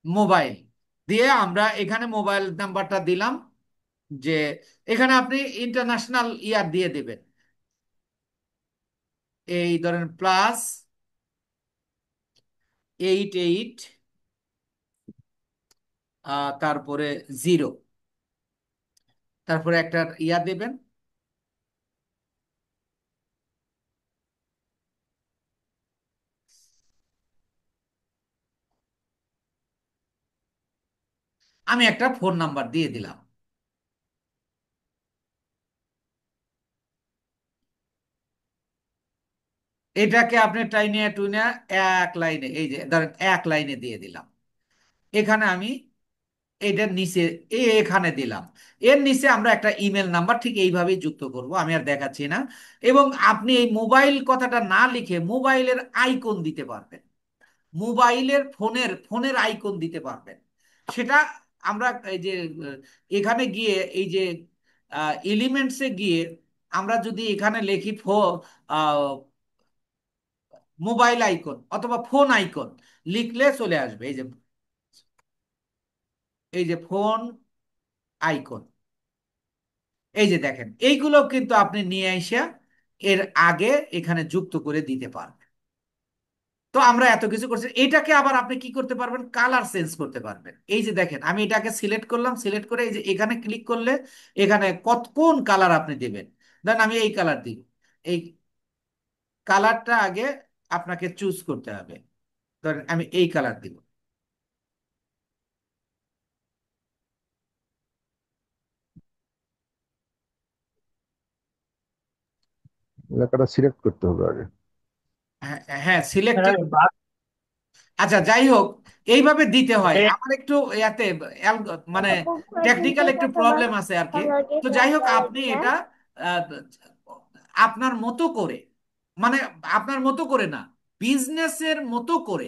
মোবাইল দিয়ে আমরা এখানে মোবাইল নাম্বারটা দিলাম, যে এখানে আপনি ইন্টারন্যাশনাল ইয়ার দিয়ে দেবেন, এই ধরেন +88, তারপরে 0, তারপরে একটা ইয়া দেবেন। আমি একটা ফোন নাম্বার দিয়ে দিলাম। এটাকে আপনি টাইনিয়া টুইনিয়া এক লাইনে, এই যে ধরেন এক লাইনে দিয়ে দিলাম। এখানে আমি এটার নিচে এখানে দিলাম। এর নিচে আমরা একটা ইমেল নাম্বার ঠিক এইভাবেই যুক্ত করব, আমি আর দেখাচ্ছি না। এবং আপনি এই মোবাইল কথাটা না লিখে মোবাইলের আইকন দিতে পারবেন, মোবাইলের ফোনের আইকন দিতে পারবেন। সেটা আমরা এই যে এখানে গিয়ে এই যে এলিমেন্টসে গিয়ে আমরা যদি এখানে লিখি মোবাইল আইকন অথবা ফোন আইকন, লিখলে চলে আসবে এই যে ফোন আইকন। এই যে দেখেন, এইগুলো কিন্তু আপনি নিয়ে এসে এর আগে এখানে যুক্ত করে দিতে পারবেন। তো আমরা এত কিছু করছি, এটাকে আবার আপনি কি করতে পারবেন, কালার চেঞ্জ করতে পারবেন। এই যে দেখেন, আমি এটাকে সিলেক্ট করলাম, সিলেক্ট করে এই যে এখানে ক্লিক করলে এখানে কোন কালার আপনি দিবেন। দেন আমি এই কালার দিব। এই কালারটা আগে আপনাকে চুজ করতে হবে। ধরেন আমি এই কালার দিব। এলাকাটা সিলেক্ট করতে হবে আগে। হ্যাঁ, হ্যাঁ, সিলেক্ট। আচ্ছা, যাই হোক, এইভাবে দিতে হয়। আমার একটু ইয়াতে মানে টেকনিক্যাল একটু প্রবলেম আছে আর কি। তো যাই হোক, আপনি এটা আহ, আপনার মতো করে, মানে আপনার মতো করে না, বিজনেসের মতো করে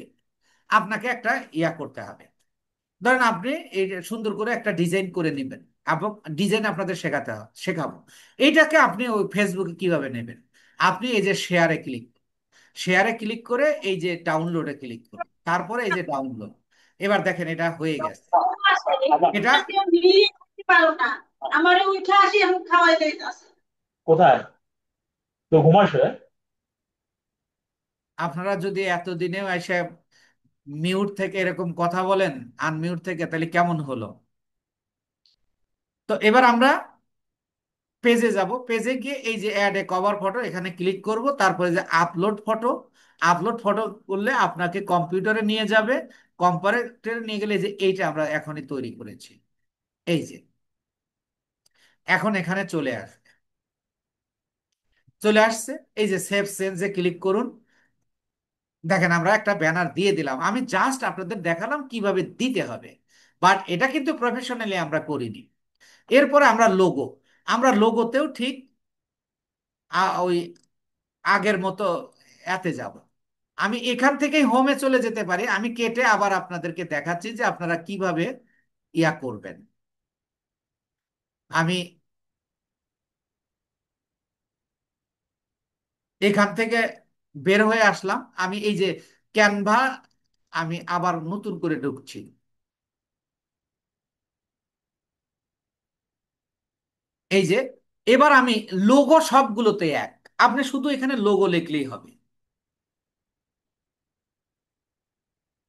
আপনাকে একটা ইয়া করতে হবে। ধরেন আপনি এই যে সুন্দর করে একটা ডিজাইন করে নেবেন, এবং ডিজাইন আপনাদের শেখাবো। এইটাকে আপনি ওই ফেসবুকে কিভাবে নেবেন, আপনি এই যে শেয়ারে ক্লিক করে এই যে ডাউনলোডে ক্লিক করুন, তারপরে এই যে ডাউনলোড। এবার দেখেন এটা হয়ে গেছে। এটা আমার উঠে আসি এখন খাওয়াই দিতেছে কোথায় তো ঘুমাস আপনারা যদি এতদিনেও এসে মিউট থেকে এরকম কথা বলেন, আনমিউট থেকে, তাহলে কেমন হলো? তো এবার আমরা পেজে যাব, পেজে গিয়ে এই যে অ্যাড এ কভার ফটো এখানে ক্লিক করব, তারপরে যে আপলোড ফটো, আপলোড ফটো করলে আপনাকে কম্পিউটারে নিয়ে যাবে। কম্পিউটারে নিয়ে গেলে যে এইটা আমরা এখনই তৈরি করেছি, এই যে এখন এখানে চলে আসছে। এই যে সেভ চেঞ্জে ক্লিক করুন। দেখেন আমরা একটা ব্যানার দিয়ে দিলাম, আমি জাস্ট আপনাদের দেখালাম কিভাবে দিতে হবে, বাট এটা কিন্তু প্রফেশনালি আমরা করিনি। এরপরে আমরা লোগোতেও ঠিক ওই আগের মতো এতে যাব। আমি এখান থেকেই হোমে চলে যেতে পারি, আমি কেটে আবার আপনাদেরকে দেখাচ্ছি যে আপনারা কিভাবে ইয়া করবেন। আমি এখান থেকে বের হয়ে আসলাম, আমি এই যে ক্যানভা, আমি আবার নতুন করে ঢুকছি। এই যে এবার আমি লোগো সবগুলোতে এক, আপনি শুধু এখানে লোগো লিখলেই হবে।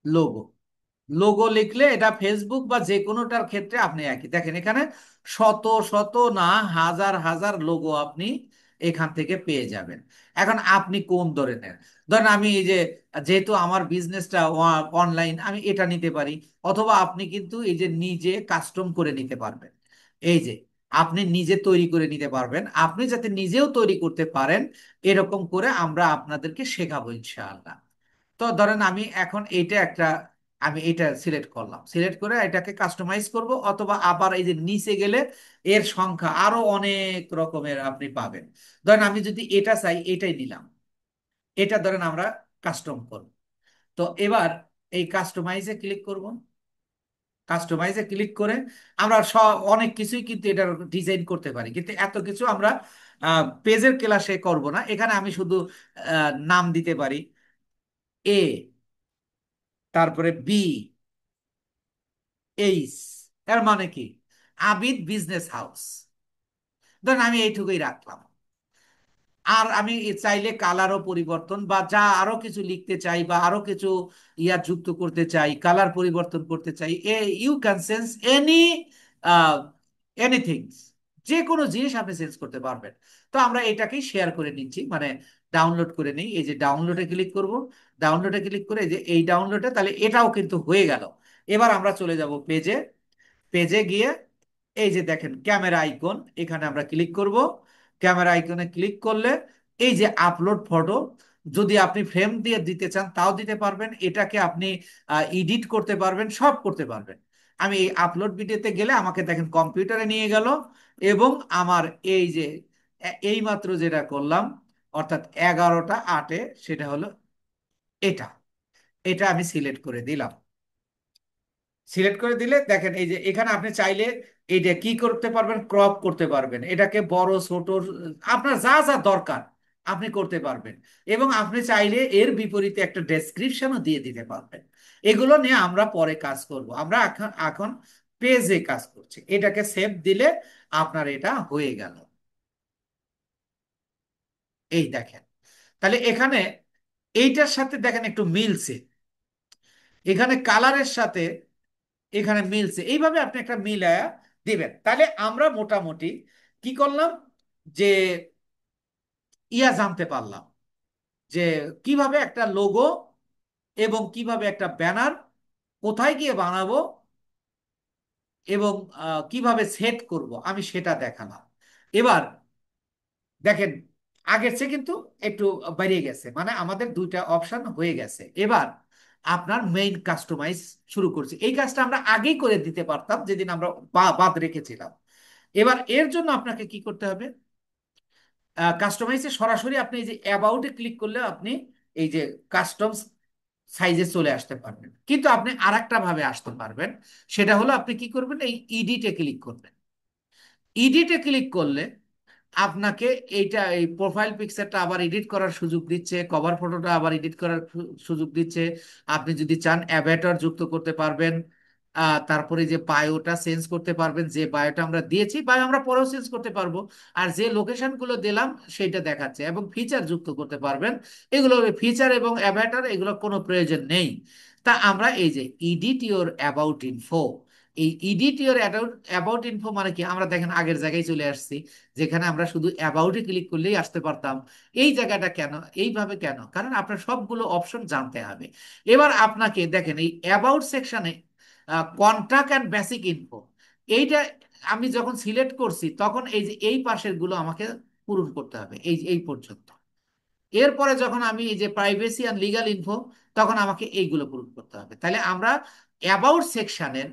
লোগো লোগো লিখলে এটা ফেসবুক বা যে কোনোটার ক্ষেত্রে আপনি একই দেখেন, এখানে শত শত না হাজার হাজার লোগো আপনি এখান থেকে পেয়ে যাবেন। এখন আপনি কোন ধরনের, ধরেন আমি এই যে, যেহেতু আমার বিজনেসটা অনলাইন, আমি এটা নিতে পারি। অথবা আপনি কিন্তু এই যে নিজে কাস্টম করে নিতে পারবেন। এই যে আপনি নিজে তৈরি করে নিতে পারবেন, আপনি যাতে নিজেও তৈরি করতে পারেন, এরকম করে আমরা আপনাদেরকে শেখাবো ইনশাআল্লাহ। তো ধরেন আমি এখন এইটা একটা আমি এটা সিলেক্ট করলাম, সিলেক্ট করে এটাকে কাস্টমাইজ করব, অথবা আবার এই যে নিচে গেলে এর সংখ্যা আরো অনেক রকমের আপনি পাবেন। ধরেন আমি যদি এটা চাই, এটাই নিলাম, এটা ধরেন আমরা কাস্টম করব। তো এবার এই কাস্টমাইজে ক্লিক করব। কাস্টমাইজে ক্লিক করে আমরা সব অনেক কিছুই কিন্তু এটার ডিজাইন করতে পারি, কিন্তু এত কিছু আমরা পেজের ক্লাসে করব না। এখানে আমি শুধু নাম দিতে পারি এ, তারপরে বি, এইচ, এর মানে কি আবিদ বিজনেস হাউস, ধরেন আমি এইটুকুই রাখলাম। আর আমি চাইলে কালারও পরিবর্তন বা যা আরো কিছু লিখতে চাই বা আরো কিছু ইয়া যুক্ত করতে চাই, কালার পরিবর্তন করতে চাই, you can change any anything, যে কোনো জিনিস আপনি চেঞ্জ করতে পারবেন। তো আমরা এটাকেই শেয়ার করে নিচ্ছি, মানে ডাউনলোড করে নিই। এই যে ডাউনলোডে ক্লিক করব, ডাউনলোডে ক্লিক করে এই যে এই ডাউনলোডে, তাহলে এটাও কিন্তু হয়ে গেল। এবার আমরা চলে যাব পেজে। পেজে গিয়ে এই যে দেখেন ক্যামেরা আইকন, এখানে আমরা ক্লিক করব। ক্যামেরা আইকনে ক্লিক করলে এই যে আপলোড ফটো, যদি আপনি ফ্রেম দিয়ে দিতে চান তাও দিতে পারবেন, এটাকে আপনি এডিট করতে পারবেন, সব করতে পারবেন। আমি এই আপলোড ভিডিওতে গেলে আমাকে দেখেন কম্পিউটারে নিয়ে গেল, এবং আমার এই যে এই মাত্র যেটা করলাম, অর্থাৎ 11টা 8-এ, সেটা হলো এটা। এটা আমি সিলেক্ট করে দিলাম। সিলেক্ট করে দিলে দেখেন এই যে এখানে আপনি চাইলে এইটা কি করতে পারবেন, ক্রপ করতে পারবেন, এটাকে বড় ছোট আপনার যা যা দরকার আপনি করতে পারবেন। এবং আপনি চাইলে এর বিপরীতে একটা ডেসক্রিপশনও দিয়ে দিতে পারবেন। এগুলো নিয়ে আমরা পরে কাজ করব। আমরা এখন এখন পেজে কাজ করছি। এটাকে সেভ দিলে আপনার এটা হয়ে গেল। এই দেখেন, তাহলে এখানে এইটার সাথে দেখেন একটু মিলছে, এখানে কালারের সাথে এখানে মিলছে। এইভাবে আপনি একটা মিলায়া দিবেন। তাহলে আমরা মোটামুটি কি করলাম, যে জানতে পারলাম যে কিভাবে একটা লোগো এবং কিভাবে একটা ব্যানার কোথায় গিয়ে বানাবো এবং কিভাবে সেট করব আমি সেটা দেখালাম। এবার দেখেন আগের চেয়ে কিন্তু একটু বেরিয়ে গেছে, মানে আমাদের দুইটা অপশন হয়ে গেছে। এবার আপনার মেইন কাস্টমাইজ শুরু করছি। এই কাজটা আমরা আগেই করে দিতে পারতাম যেদিন আমরা বাদ রেখেছিলাম। এবার এর জন্য আপনাকে কি করতে হবে, কাস্টমাইজে সরাসরি আপনি এই যে অ্যাবাউটে ক্লিক করলে আপনি এই যে কাস্টমস সাইজে চলে আসতে পারবেন। কিন্তু আপনি আরেকটা ভাবে আসতে পারবেন, সেটা হলো আপনি কি করবেন, এই ইডিটে ক্লিক করবেন। ইডিটে ক্লিক করলে আপনাকে এইটা এই প্রোফাইল পিকচারটা আবার এডিট করার সুযোগ দিচ্ছে, কভার ফটোটা আবার এডিট করার সুযোগ দিচ্ছে। আপনি যদি চান অ্যাভাটার যুক্ত করতে পারবেন। তারপরে যে বায়োটা চেঞ্জ করতে পারবেন, যে বায়োটা আমরা দিয়েছি বায়ো আমরা পরেও চেঞ্জ করতে পারবো। আর যে লোকেশনগুলো দিলাম সেইটা দেখাচ্ছে, এবং ফিচার যুক্ত করতে পারবেন। এগুলো ফিচার এবং অ্যাভাটার এগুলো কোনো প্রয়োজন নেই। তা আমরা এই যে ইডিট ইওর অ্যাবাউট ইনফো, এই ইডিট ইওর অ্যাবাউট ইনফো মানে কি, আমরা দেখেন আগের জায়গায় চলে আসছি, যেখানে আমরা শুধু অ্যাবাউটে ক্লিক করলেই আসতে পারতাম। এই জায়গাটা কেন, এইভাবে কেন, কারণ আপনার সবগুলো অপশন জানতে হবে। এবার আপনাকে দেখেন এই অ্যাবাউট সেকশনে কন্ট্যাক্ট অ্যান্ড বেসিক ইনফো, এইটা আমি যখন সিলেক্ট করছি তখন এই যে এই পাশের গুলো আমাকে পূরণ করতে হবে, এই এই পর্যন্ত। এরপরে যখন আমি এই যে প্রাইভেসি অ্যান্ড লিগাল ইনফো, তখন আমাকে এইগুলো পূরণ করতে হবে। তাহলে আমরা অ্যাবাউট সেকশনের,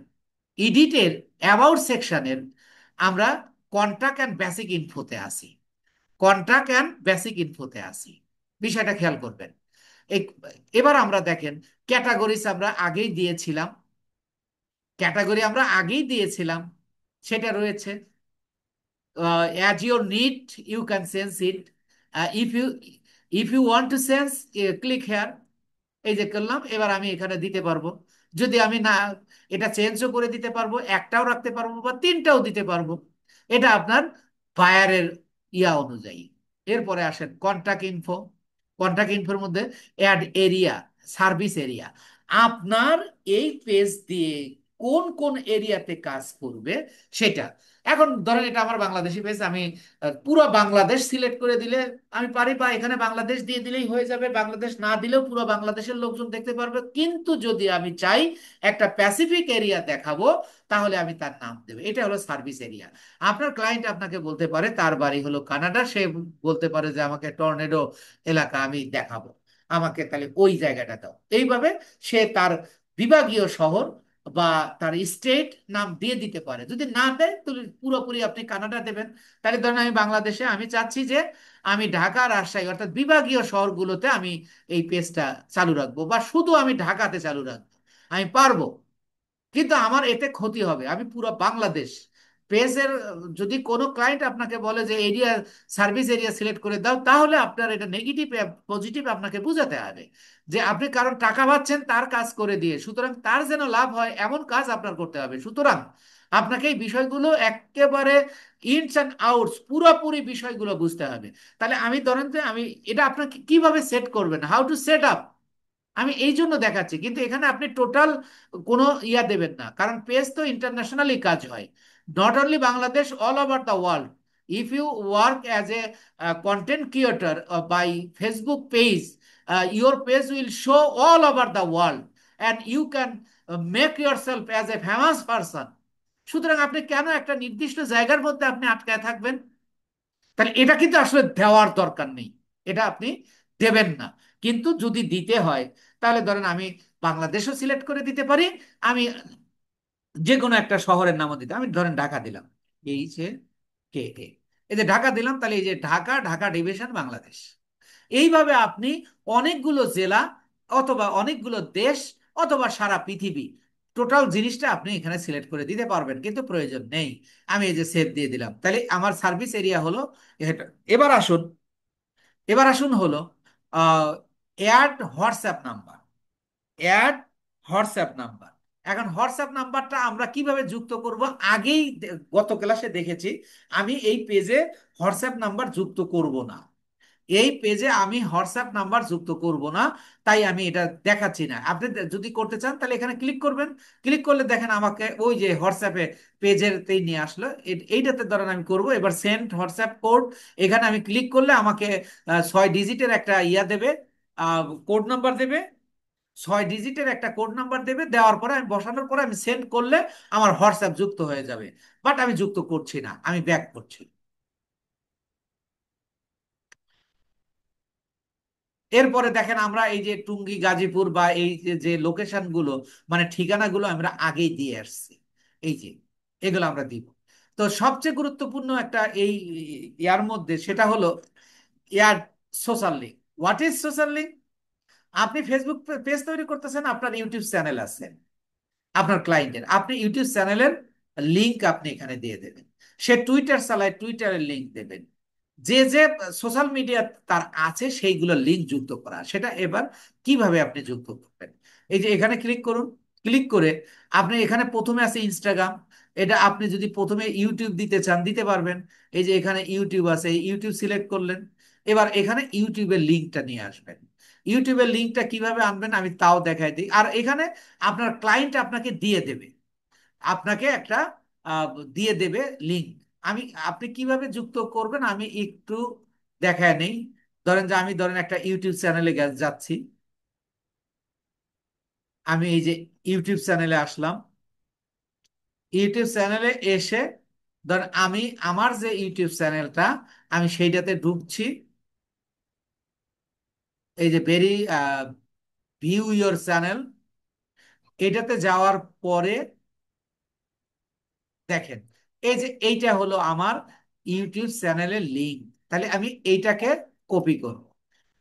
এডিটের অ্যাবাউট সেকশনের আমরা কন্ট্রাক্ট অ্যান্ড বেসিক ইনফোতে আসি, কন্ট্রাক্ট অ্যান্ড বেসিক ইনফোতে আসি। বিষয়টা খেয়াল করবেন। এই- এবার আমরা দেখেন ক্যাটাগরিজ আমরা আগেই দিয়েছিলাম, ক্যাটাগরি আমরা আগেই দিয়েছিলাম, সেটা রয়েছে। As your need you can sense it. If you want to sense, click here. এই যে করলাম, এবার আমি এখানে দিতে পারবো। যদি আমি না এটা চেঞ্জও করে দিতে পারবো, একটাও রাখতে পারবো বা তিনটাও দিতে পারবো, এটা আপনার বায়ারের অনুযায়ী। এরপরে আসেন কন্টাক্ট ইনফো। কন্টাক্ট ইনফোর মধ্যে অ্যাড এরিয়া, সার্ভিস এরিয়া, আপনার এই পেজ দিয়ে কোন কোন এরিয়াতে কাজ করবে সেটা। এখন ধরেন এটা আমার বাংলাদেশি পেজ, আমি পুরো বাংলাদেশ সিলেক্ট করে দিলে আমি পারি, বা এখানে বাংলাদেশ দিয়ে দিলেই হয়ে যাবে, বাংলাদেশ না দিলেও পুরো বাংলাদেশের লোকজন দেখতে পারবে। কিন্তু যদি আমি চাই একটা প্যাসিফিক এরিয়া দেখাবো, তাহলে আমি তার নাম দেবো, এটা হলো সার্ভিস এরিয়া। আপনার ক্লায়েন্ট আপনাকে বলতে পারে তার বাড়ি হলো কানাডা, সে বলতে পারে যে আমাকে টর্নেডো এলাকা আমি দেখাবো, আমাকে তাহলে ওই জায়গাটা দাও। এইভাবে সে তার বিভাগীয় শহর বা তার স্টেট নাম দিয়ে দিতে পারে। যদি না দেয় তাহলে পুরোপুরি আপনি কানাডা দেবেন। তাহলে ধরেন আমি বাংলাদেশে আমি চাচ্ছি যে আমি ঢাকা, রাজশাহী অর্থাৎ বিভাগীয় শহরগুলোতে আমি এই পেজটা চালু রাখবো, বা শুধু আমি ঢাকাতে চালু রাখবো, আমি পারবো। কিন্তু আমার এতে ক্ষতি হবে, আমি পুরো বাংলাদেশ পেজের, যদি কোনো ক্লায়েন্ট আপনাকে বলে যে এরিয়া, সার্ভিস এরিয়া সিলেক্ট করে দাও, তাহলে আপনার এটা নেগেটিভ পজিটিভ আপনাকে বুঝাতে হবে যে আপনি কারণ টাকা পাচ্ছেন তার কাজ করে দিয়ে, সুতরাং তার যেন লাভ হয় এমন কাজ আপনার করতে হবে। সুতরাং আপনাকে এই বিষয়গুলো একেবারে ইনস অ্যান্ড আউটস পুরোপুরি বিষয়গুলো বুঝতে হবে। তাহলে আমি ধরেন যে আমি এটা আপনাকে কিভাবে সেট করবেন, হাউ টু সেট আপ, আমি এই জন্য দেখাচ্ছি। কিন্তু এখানে আপনি টোটাল কোনো ইয়া দেবেন না, কারণ পেজ তো ইন্টারন্যাশনালি কাজ হয়, not only Bangladesh, all over the world. If you work as a content creator by Facebook page, your page will show all over the world and you can make yourself as a famous person. সুতরাং আপনি কেন একটা নির্দিষ্ট জায়গার মধ্যে আপনি আটকায় থাকবেন? তাহলে এটা কিন্তু আসলে দেওয়ার দরকার নেই, এটা আপনি দেবেন না। কিন্তু যদি দিতে হয় তাহলে ধরেন আমি বাংলাদেশও সিলেক্ট করে দিতে পারি, আমি যে কোনো একটা শহরের নামও দিতে, আমি ধরেন ঢাকা দিলাম, HAKA, এই যে ঢাকা দিলাম, তাহলে এই যে ঢাকা, ঢাকা ডিভিশন বাংলাদেশ। এইভাবে আপনি অনেকগুলো জেলা অথবা অনেকগুলো দেশ অথবা সারা পৃথিবী টোটাল জিনিসটা আপনি এখানে সিলেক্ট করে দিতে পারবেন, কিন্তু প্রয়োজন নেই। আমি এই যে সেভ দিয়ে দিলাম, তাহলে আমার সার্ভিস এরিয়া হলো এটা। এবার আসুন, এবার আসুন হলো add WhatsApp number, add WhatsApp number. এখন হোয়াটসঅ্যাপ নাম্বারটা আমরা কিভাবে যুক্ত করব? আগেই গত ক্লাসে দেখেছি, আমি এই পেজে হোয়াটসঅ্যাপ নাম্বার যুক্ত করব না, এই পেজে আমি হোয়াটসঅ্যাপ নাম্বার যুক্ত করব না, তাই আমি এটা দেখাচ্ছি না। আপনি যদি করতে চান তাহলে এখানে ক্লিক করবেন, ক্লিক করলে দেখেন আমাকে ওই যে হোয়াটসঅ্যাপে পেজেরতেই নিয়ে আসলো। এইটাতে ধরেন আমি করব এবার সেন্ড হোয়াটসঅ্যাপ কোড, এখানে আমি ক্লিক করলে আমাকে 6 ডিজিটের একটা ইয়া দেবে, কোড নাম্বার দেবে, 6 ডিজিটের একটা কোড নাম্বার দেবে, দেওয়ার পরে আমি বসানোর পরে আমি সেন্ড করলে আমার হোয়াটসঅ্যাপ যুক্ত হয়ে যাবে। বাট আমি যুক্ত করছি না, আমি ব্যাক করছি। এরপরে দেখেন আমরা এই যে টুঙ্গি, গাজীপুর বা এই যে যে লোকেশন গুলো, মানে ঠিকানাগুলো আমরা আগেই দিয়ে আসছি, এই যে এগুলো আমরা দিব। তো সবচেয়ে গুরুত্বপূর্ণ একটা এই ইয়ার মধ্যে সেটা হলো ইয়ার social link. What is social link? আপনি ফেসবুক পেজ তৈরি করতেছেন, আপনার ইউটিউব চ্যানেল আছে, আপনার ক্লায়েন্টের, আপনি ইউটিউব চ্যানেলের লিংক আপনি এখানে দিয়ে দেবেন। সে টুইটার চালায়, টুইটারের লিংক দেবেন। যে যে সোশ্যাল মিডিয়া তার আছে সেইগুলো লিংক যুক্ত করা, সেটা এবার কিভাবে আপনি যুক্ত করবেন? এই যে এখানে ক্লিক করুন, ক্লিক করে আপনি এখানে প্রথমে আছে ইনস্টাগ্রাম, এটা আপনি যদি প্রথমে ইউটিউব দিতে চান দিতে পারবেন। এই যে এখানে ইউটিউব আছে, এই ইউটিউব সিলেক্ট করলেন, এবার এখানে ইউটিউবের লিংকটা নিয়ে আসবেন। ইউটিউবের লিংকটা কিভাবে আনবেন আমি তাও দেখাই দিই। আর এখানে আপনার ক্লায়েন্ট আপনাকে দিয়ে দেবে, আপনাকে একটা আহ, দিয়ে দেবে লিংক। আমি, আপনি কিভাবে যুক্ত করবেন আমি একটু দেখায় নেই। ধরেন যে আমি ধরেন একটা ইউটিউব চ্যানেলে যাচ্ছি, আমি এই যে ইউটিউব চ্যানেলে আসলাম, ইউটিউব চ্যানেলে এসে ধরেন আমি আমার যে ইউটিউব চ্যানেলটা আমি সেইটাতে ঢুকছি। এই যে ভেরি ভিউ ইয়োর চ্যানেল, এটাতে যাওয়ার পরে দেখেন এই যে এইটা হলো আমার ইউটিউব চ্যানেলের লিংক। তাহলে আমি এইটাকে কপি করব,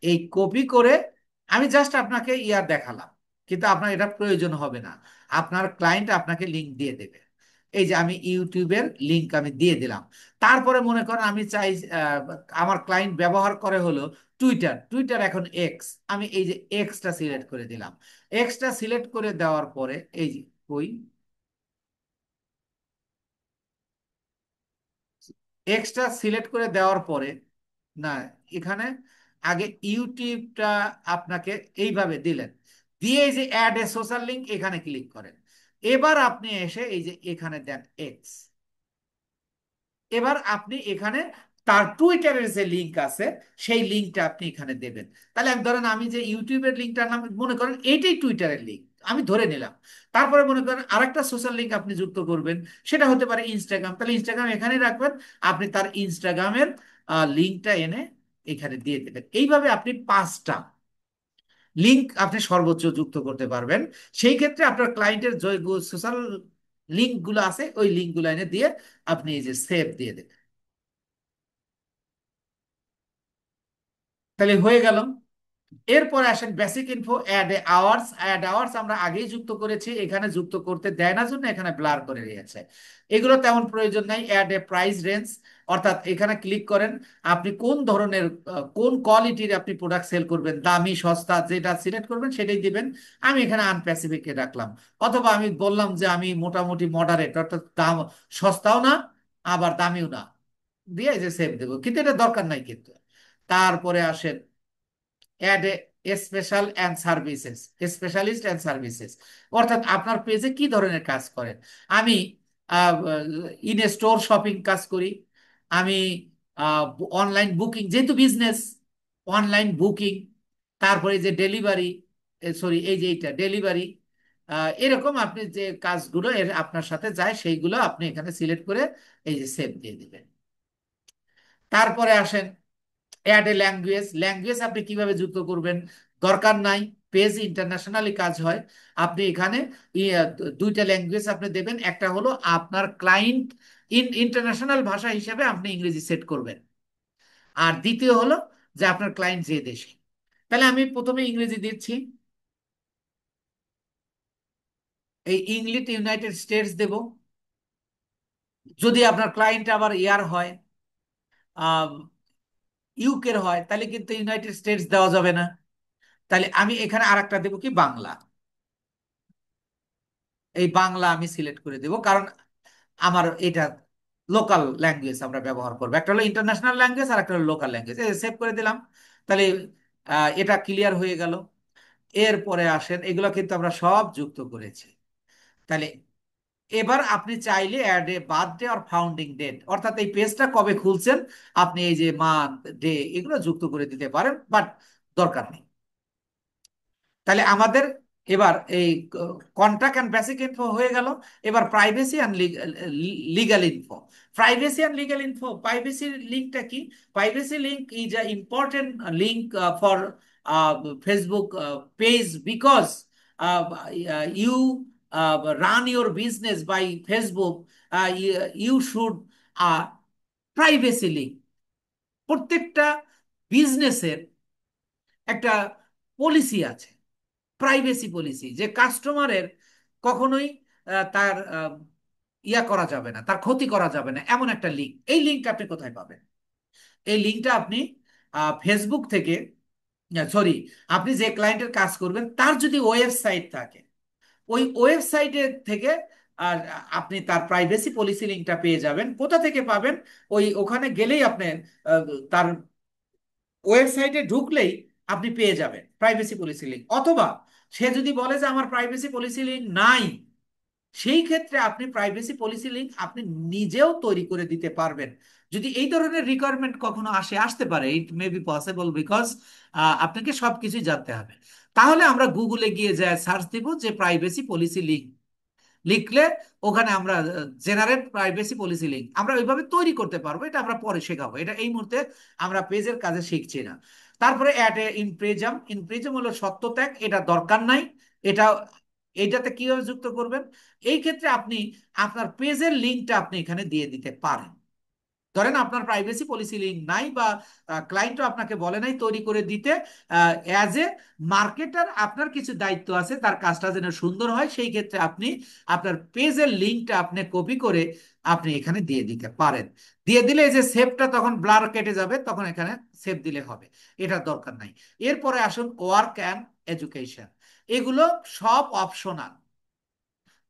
এই কপি করে আমি জাস্ট আপনাকে ইয়ার দেখালাম, কিন্তু আপনার এটা প্রয়োজন হবে না, আপনার ক্লায়েন্ট আপনাকে লিংক দিয়ে দেবে। এই যে আমি ইউটিউবের লিংক আমি দিয়ে দিলাম। তারপরে মনে করেন আমি চাই আহ, আমার ক্লায়েন্ট ব্যবহার করে হলো টুইটার, টুইটার এখন এক্স, আমি এই যে এক্সটা সিলেক্ট করে দিলাম। এক্সটা সিলেক্ট করে দেওয়ার পরে এই যে ওই এক্সট্রা সিলেক্ট করে দেওয়ার পরে, না, এখানে আগে ইউটিউবটা আপনাকে এইভাবে দিলেন, দিয়ে এই যে অ্যাড এ সোশ্যাল লিংক এখানে ক্লিক করেন। এবার আপনি এসে এই যে এখানে দেন এক্স, এবার আপনি এখানে তার টুইটারের যে লিংক আছে সেই লিংকটা আপনি এখানে দেবেন। তাহলে আমি ধরেন আমি যে ইউটিউবের লিংকটার নাম মনে করেন এইটাই টুইটারের লিংক আমি ধরে নিলাম। তারপরে মনে করেন আরেকটা সোশ্যাল লিংক আপনি যুক্ত করবেন, সেটা হতে পারে ইনস্টাগ্রাম, তাহলে ইনস্টাগ্রাম এখানে রাখবেন, আপনি তার ইনস্টাগ্রামের লিংকটা এনে এখানে দিয়ে দেবেন। এইভাবে আপনি 5টা লিংক আপনি সর্বোচ্চ যুক্ত করতে পারবেন। সেই ক্ষেত্রে আপনার ক্লায়েন্টের যে সোশ্যাল লিঙ্ক গুলো আছে ওই লিঙ্ক গুলো এনে দিয়ে আপনি এই যে সেভ দিয়ে দেবেন, তাহলে হয়ে গেল। এরপরে আসেন basic info, add hours. Add hours আমরা আগেই যুক্ত করেছি, এখানে যুক্ত করতে দেয় না জন্য এখানে ব্লার করে দিয়েছে। এগুলো তেমন প্রয়োজন নাই। অ্যাড এ প্রাইস রেঞ্জ, অর্থাৎ এখানে ক্লিক করেন, আপনি কোন ধরনের কোন কোয়ালিটির আপনি প্রোডাক্ট সেল করবেন, দামি সস্তা যেটা সিলেক্ট করবেন সেটাই দিবেন। আমি এখানে আনস্পেসিফিক রাখলাম, অথবা আমি বললাম যে আমি মোটামুটি মডারেট, অর্থাৎ দাম সস্তাও না আবার দামিও না, দিয়ে এই যে সেভ দেবো, কিন্তু এটা দরকার নাই কিন্তু। তারপরে আসেন add a special and services, specialist and services, অর্থাৎ আপনার পেজে কি ধরনের কাজ করেন। আমি ইন স্টোর শপিং কাজ করি, আমি অনলাইন বুকিং, যেহেতু বিজনেস, অনলাইন বুকিং, তারপরে যে ডেলিভারি, সরি এই যে এইটা ডেলিভারি, এরকম আপনি যে কাজগুলো এর আপনার সাথে যায় সেইগুলো আপনি এখানে সিলেক্ট করে এই যে সেভ দিয়ে দিবেন। তারপরে আসেন অ্যাড এ ল্যাঙ্গুয়েজ। ল্যাঙ্গুয়েজ আপনি কিভাবে যুক্ত করবেন, দরকার নাই, পেজ ইন্টারন্যাশনালি কাজ হয়। আপনি এখানে দুইটা ল্যাঙ্গুয়েজ আপনি দেবেন, একটা হলো আপনার ক্লায়েন্ট ইন্টারন্যাশনাল ভাষা হিসেবে আপনি ইংরেজি সেট করবেন, আর দ্বিতীয় হলো যে আপনার ক্লায়েন্ট যে দেশে। তাহলে আমি প্রথমে ইংরেজি দিচ্ছি, এই ইংলিশ ইউনাইটেড স্টেটস দেব। যদি আপনার ক্লায়েন্ট আবার ইয়ার হয়, ইউকের হয়, তাহলে কিন্তু ইউনাইটেড স্টেটস দেওয়া যাবে না। তাহলে আমি এখানে আরেকটা দেবো কি, বাংলা। এই বাংলা আমি সিলেক্ট করে দেব, কারণ আমার এটা লোকাল ল্যাঙ্গুয়েজ আমরা ব্যবহার করবো, একটা হলো ইন্টারন্যাশনাল ল্যাঙ্গুয়েজ আর একটা হলো লোকাল ল্যাঙ্গুয়েজ। সেভ করে দিলাম, তাহলে এটা ক্লিয়ার হয়ে গেল। এরপরে আসেন, এগুলো কিন্তু আমরা সব যুক্ত করেছি। তাহলে এবার আপনি চাইলে অ্যাড এ বার্থডে আর ফাউন্ডিং ডেট, অর্থাৎ এই পেজটা কবে খুলছেন আপনি এই যে মান্থ ডে এগুলো যুক্ত করে দিতে পারেন, বাট দরকার নেই। তাহলে আমাদের এবার এই কন্ট্রাক্ট অ্যান্ড বেসিক ইনফো হয়ে গেল। এবার privacy and legal info. Privacy and legal info, privacy লিঙ্কটা কি? Privacy link is a important link for Facebook page, because you run your business by Facebook, you should privacy link. প্রত্যেকটা বিজনেসের একটা policy আছে, privacy policy, যে কাস্টমারের কখনোই তার ইয়া করা যাবে না, তার ক্ষতি করা যাবে না, এমন একটা লিঙ্ক। এই লিঙ্কটা আপনি কোথায় পাবেন? এই লিঙ্কটা আপনি ফেসবুক থেকে, সরি, আপনি যে ক্লায়েন্টের কাজ করবেন তার যদি ওয়েবসাইট থাকে, ওই ওয়েবসাইটের থেকে আর আপনি তার প্রাইভেসি পলিসি লিঙ্কটা পেয়ে যাবেন। কোথা থেকে পাবেন? ওই ওখানে গেলেই আপনি আহ, তার ওয়েবসাইটে ঢুকলেই আপনি পেয়ে যাবেন প্রাইভেসি পলিসি লিঙ্ক। অথবা সে যদি বলে যে আমার প্রাইভেসি পলিসি লিঙ্ক নাই, সেই ক্ষেত্রে আপনি প্রাইভেসি পলিসি লিঙ্ক আপনি নিজেও তৈরি করে দিতে পারবেন। যদি এই ধরনের রিকোয়ারমেন্ট কখনো আসতে পারে, ইট মে বি পসিবল, বিকজ আপনাকে সবকিছুই জানতে হবে। তাহলে আমরা গুগলে গিয়ে যায় সার্চ দিব যে প্রাইভেসি পলিসি লিঙ্ক, লিখলে ওখানে আমরা জেনারেট প্রাইভেসি পলিসি লিঙ্ক আমরা ওইভাবে তৈরি করতে পারবো। এটা আমরা পরে শেখাবো, এটা এই মুহূর্তে আমরা পেজের কাজে শিখছি না। তারপরে অ্যাড এ ইমপ্রেজম। ইমপ্রেজম হলো সত্যত্যাগ, এটা দরকার নাই। এটা এইটাতে কিভাবে যুক্ত করবেন? এই ক্ষেত্রে আপনি আপনার পেজের লিঙ্কটা আপনি এখানে দিয়ে দিতে পারেন। ধরেন আপনার প্রাইভেসি পলিসি লিঙ্ক নাই, বা ক্লায়েন্টও আপনাকে বলে নাই তৈরি করে দিতে, অ্যাজ এ মার্কেটার আপনার কিছু দায়িত্ব আছে তার কাজটা যেন সুন্দর হয়, সেই ক্ষেত্রে আপনি আপনার পেজের লিঙ্কটা আপনি কপি করে আপনি এখানে দিয়ে দিতে পারেন। দিয়ে দিলে এই যে সেভটা তখন ব্লার কেটে যাবে, তখন এখানে সেভ দিলে হবে, এটা দরকার নাই। এরপরে আসুন ওয়ার্ক অ্যান্ড এডুকেশন। এগুলো সব অপশনাল।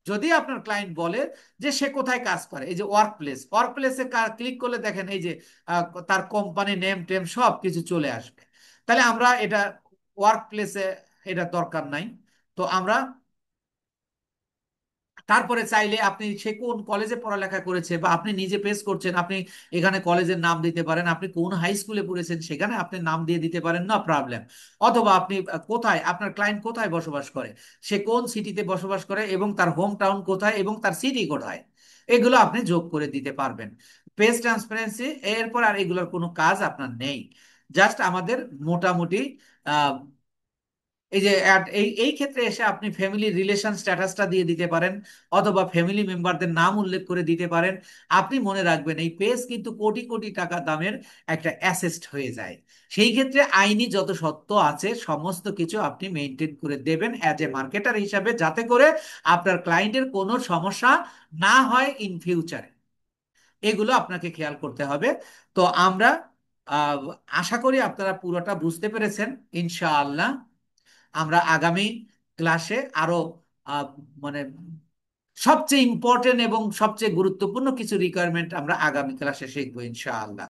যদি আপনার ক্লায়েন্ট বলে যে সে কোথায় কাজ করে, এই যে ওয়ার্ক প্লেস, ওয়ার্ক প্লেসে ক্লিক করলে দেখেন এই যে তার কোম্পানি নেম টেম সব কিছু চলে আসবে। তাহলে আমরা এটা ওয়ার্ক প্লেসে এটা দরকার নাই। তো আমরা তারপরে চাইলে আপনি সে কোন কলেজে পড়ালেখা করেছে বা আপনি নিজে পেশ করছেন, আপনি এখানে কলেজের নাম দিতে পারেন, আপনি কোন হাই স্কুলে পড়েছেন সেখানে আপনি নাম দিয়ে দিতে পারেন, না প্রবলেম। অথবা আপনি কোথায়, আপনার ক্লায়েন্ট কোথায় বসবাস করে, সে কোন সিটিতে বসবাস করে এবং তার হোম টাউন কোথায় এবং তার সিটি কোথায়, এগুলো আপনি যোগ করে দিতে পারবেন। পেজ ট্রান্সপারেন্সি, এরপর আর এগুলোর কোনো কাজ আপনার নেই। জাস্ট আমাদের মোটামুটি এই যে এই এই ক্ষেত্রে এসে আপনি ফ্যামিলি রিলেশন স্ট্যাটাসটা দিয়ে দিতে পারেন, অথবা ফ্যামিলি মেম্বারদের নাম উল্লেখ করে দিতে পারেন। আপনি মনে রাখবেন এই পেজ কিন্তু কোটি কোটি টাকা দামের একটা অ্যাসেট হয়ে যায়। সেই ক্ষেত্রে আইনি যত সত্ত্ব আছে সমস্ত কিছু আপনি মেনটেন করে দেবেন অ্যাজ এ মার্কেটার হিসাবে, যাতে করে আপনার ক্লায়েন্টের কোনো সমস্যা না হয় ইন ফিউচারে। এগুলো আপনাকে খেয়াল করতে হবে। তো আমরা আহ, আশা করি আপনারা পুরোটা বুঝতে পেরেছেন ইনশাআল্লাহ। আমরা আগামী ক্লাসে আরো আহ, মানে সবচেয়ে ইম্পর্টেন্ট এবং সবচেয়ে গুরুত্বপূর্ণ কিছু রিকোয়ারমেন্ট আমরা আগামী ক্লাসে শিখবো ইনশাআল্লাহ।